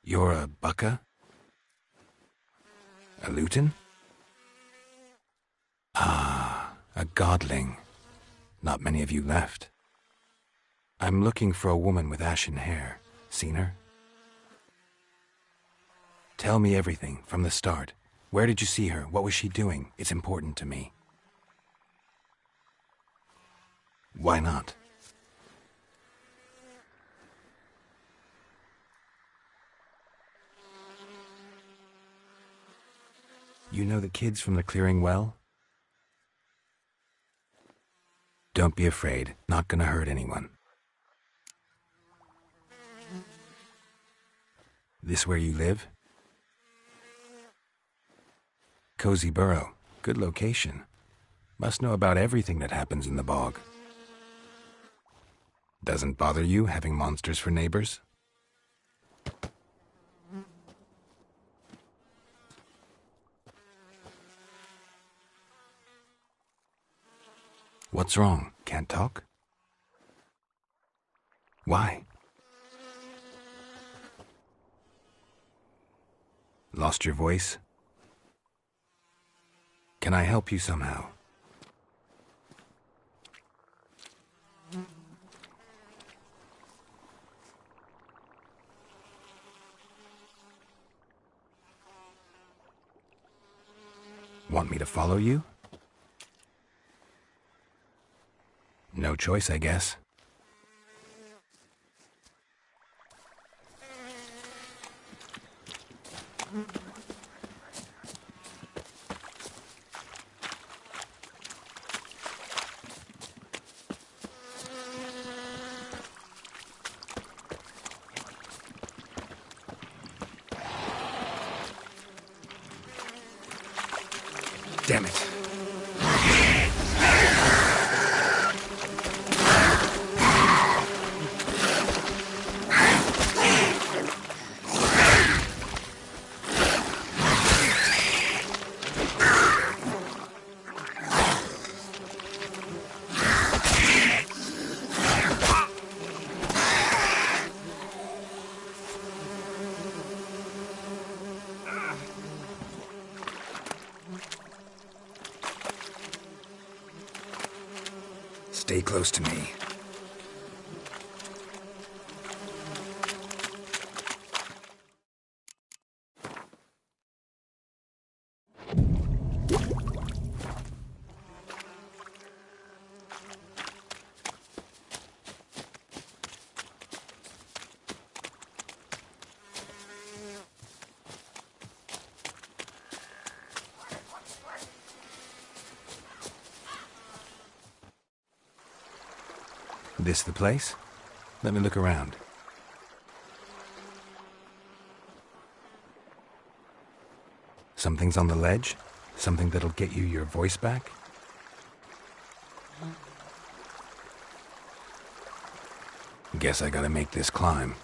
You're a Bucca? A Luton? Ah, a godling. Not many of you left. I'm looking for a woman with ashen hair. Seen her? Tell me everything, from the start. Where did you see her? What was she doing? It's important to me. Why not? You know the kids from the clearing well? Don't be afraid. Not gonna hurt anyone. This where you live? Cozy Burrow. Good location. Must know about everything that happens in the bog. Doesn't bother you having monsters for neighbors? What's wrong? Can't talk? Why? Lost your voice? Can I help you somehow? Want me to follow you? No choice, I guess. Damn it. Stay close to me. This the place? Let me look around. Something's on the ledge? Something that'll get you your voice back? Guess I gotta make this climb.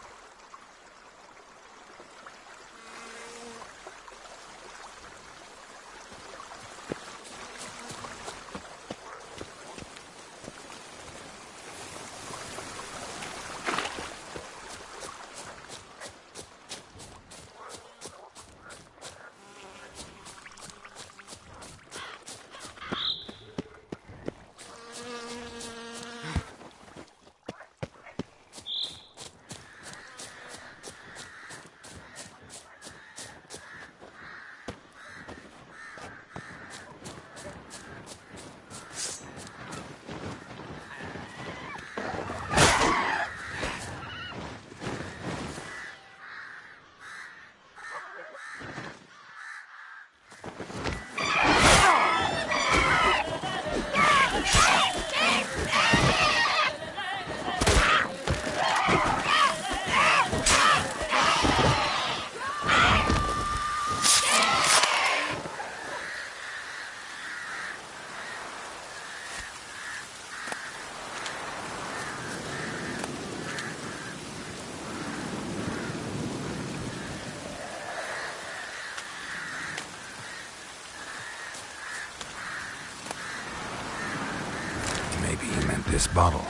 Maybe he meant this bottle.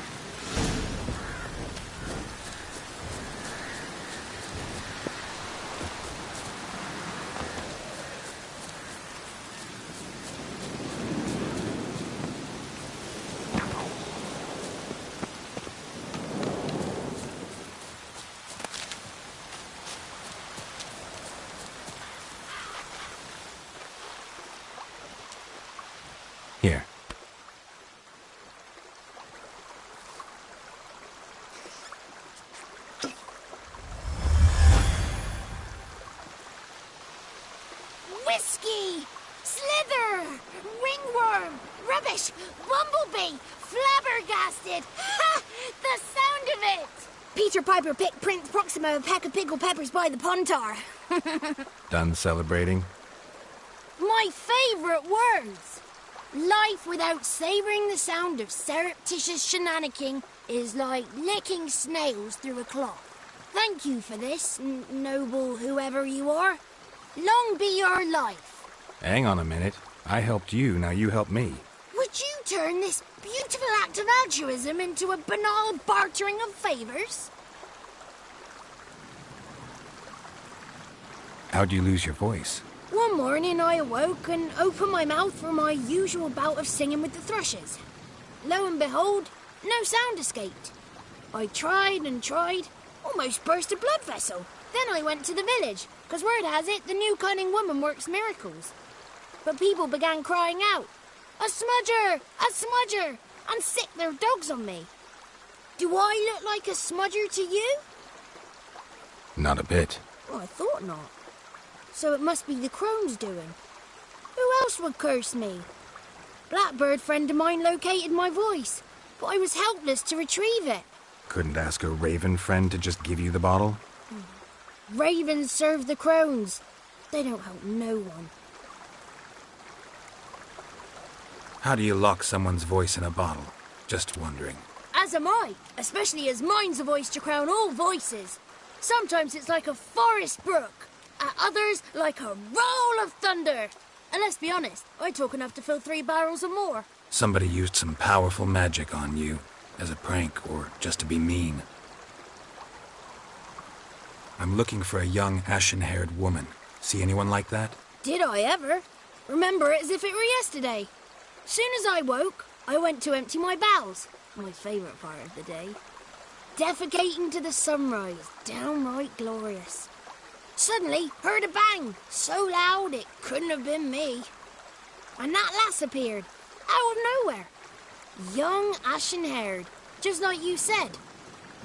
Here. Whiskey! Slither! Ringworm! Rubbish! Bumblebee! Flabbergasted! Ha! The sound of it! Peter Piper picked Prince Proxima a pack of pickled peppers by the Pontar. Done celebrating? My favourite words! Life without savouring the sound of surreptitious shenanigans is like licking snails through a cloth. Thank you for this, noble whoever you are. Long be your life. Hang on a minute. I helped you, now you help me. Would you turn this beautiful act of altruism into a banal bartering of favours? How'd you lose your voice? One morning I awoke and opened my mouth for my usual bout of singing with the thrushes. Lo and behold, no sound escaped. I tried and tried, almost burst a blood vessel. Then I went to the village, because word has it the new cunning woman works miracles. But people began crying out, "A smudger! A smudger!" and sick their dogs on me. Do I look like a smudger to you? Not a bit. Well, I thought not. So it must be the crone's doing. Who else would curse me? Blackbird friend of mine located my voice, but I was helpless to retrieve it. Couldn't ask a raven friend to just give you the bottle? Ravens serve the crones. They don't help no one. How do you lock someone's voice in a bottle? Just wondering. As am I, especially as mine's a voice to crown all voices. Sometimes it's like a forest brook, at others like a roll of thunder. And let's be honest, I talk enough to fill 3 barrels or more. Somebody used some powerful magic on you, as a prank or just to be mean. I'm looking for a young, ashen-haired woman. See anyone like that? Did I ever? Remember it as if it were yesterday. Soon as I woke, I went to empty my bowels. My favourite part of the day. Defecating to the sunrise, downright glorious. Suddenly, heard a bang, so loud it couldn't have been me. And that lass appeared, out of nowhere. Young, ashen-haired, just like you said.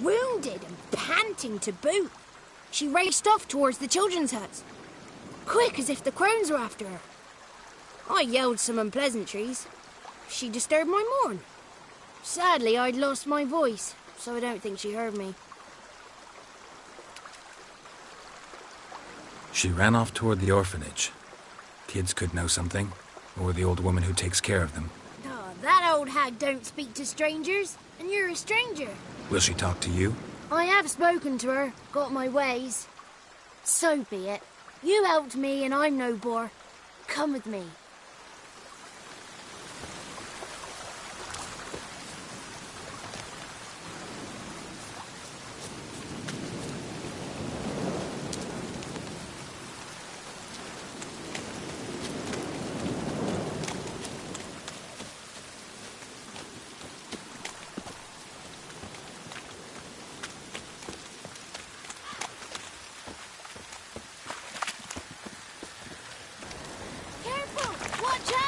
Wounded and panting to boot. She raced off towards the children's huts. Quick as if the crones were after her. I yelled some unpleasantries. She disturbed my morn. Sadly, I'd lost my voice, so I don't think she heard me. She ran off toward the orphanage. Kids could know something, or the old woman who takes care of them. Oh, that old hag don't speak to strangers, and you're a stranger. Will she talk to you? I have spoken to her, got my ways. So be it. You helped me and I'm no bore. Come with me.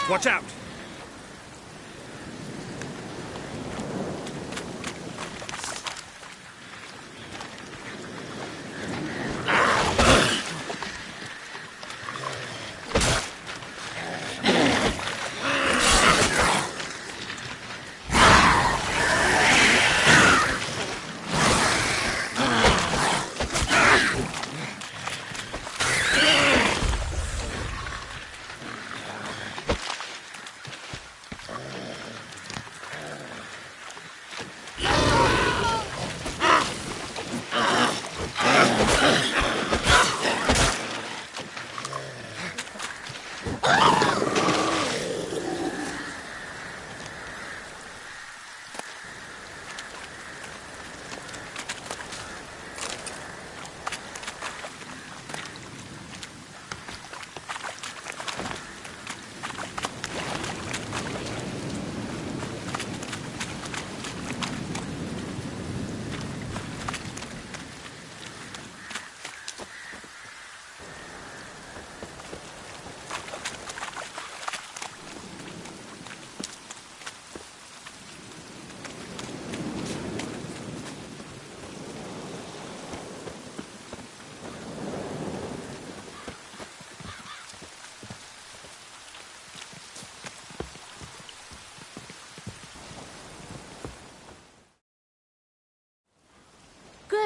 Watch out!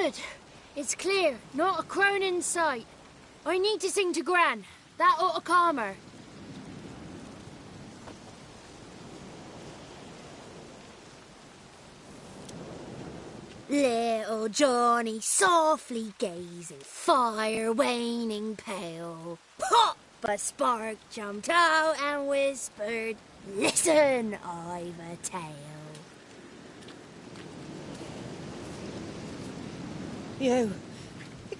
Good. It's clear. Not a crone in sight. I need to sing to Gran. That ought to calm her. Little Johnny softly gazing, fire waning pale. Pop! A spark jumped out and whispered, "Listen, I've a tale." You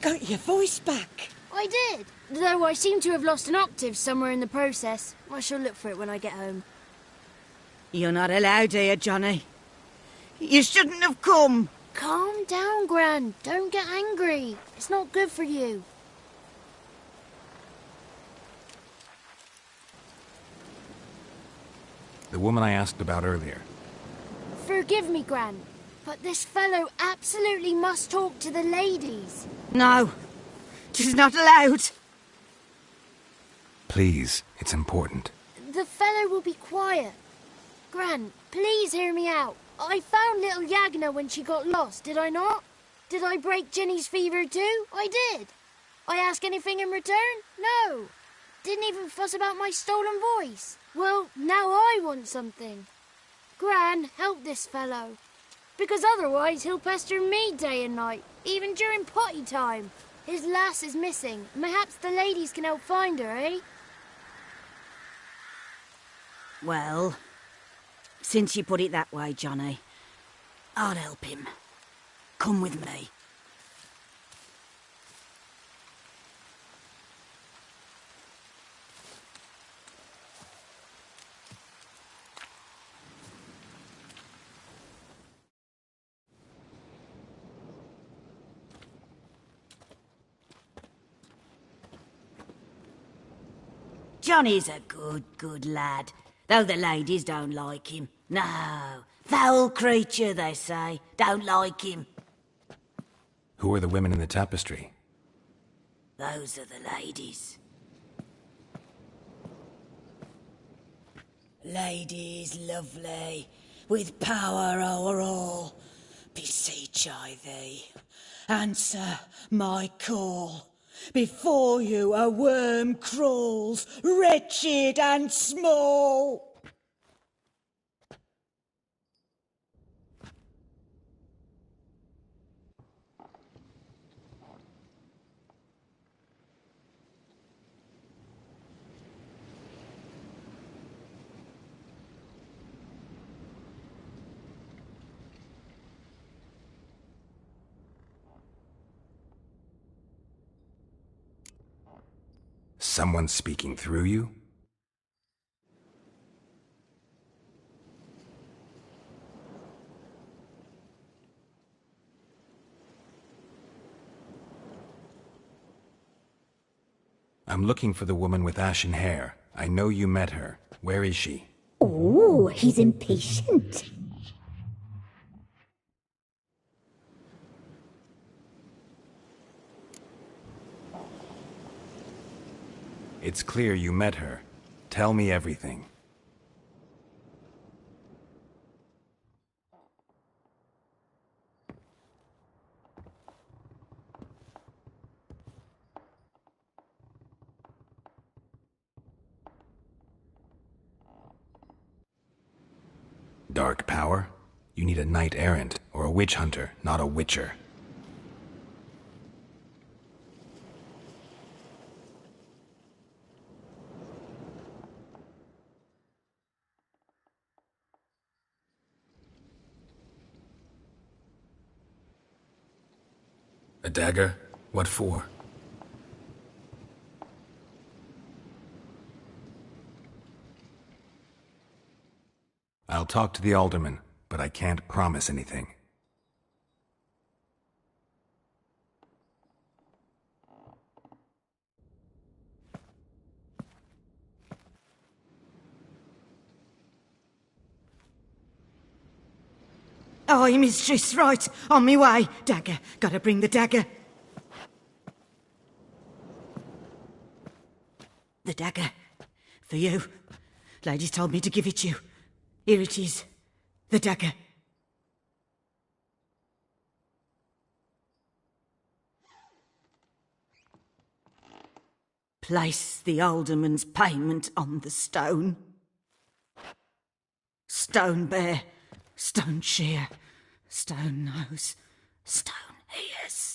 got your voice back. I did, though I seem to have lost an octave somewhere in the process. I shall look for it when I get home. You're not allowed here, Johnny. You shouldn't have come. Calm down, Gran. Don't get angry. It's not good for you. The woman I asked about earlier. Forgive me, Gran, but this fellow absolutely must talk to the ladies. No, she's not allowed. Please, it's important. The fellow will be quiet. Gran, please hear me out. I found little Yagna when she got lost, did I not? Did I break Ginny's fever too? I did. I ask anything in return? No. Didn't even fuss about my stolen voice. Well, now I want something. Gran, help this fellow. Because otherwise he'll pester me day and night, even during potty time. His lass is missing. Perhaps the ladies can help find her, eh? Well, since you put it that way, Johnny, I'll help him. Come with me. Johnny's a good lad, though the ladies don't like him. No, foul creature, they say. Don't like him. Who are the women in the tapestry? Those are the ladies. Ladies lovely, with power o'er all, beseech I thee, answer my call. Before you a worm crawls, wretched and small. Someone speaking through you? I'm looking for the woman with ashen hair. I know you met her. Where is she? Oh, he's impatient. It's clear you met her. Tell me everything. Dark power? You need a knight-errant or a witch hunter, not a witcher. A dagger? What for? I'll talk to the alderman, but I can't promise anything. Aye, mistress, right. On me way. Dagger. Gotta bring the dagger. The dagger. For you. Ladies told me to give it you. Here it is. The dagger. Place the alderman's payment on the stone. Stone bear, stone shear, stone nose, stone ears.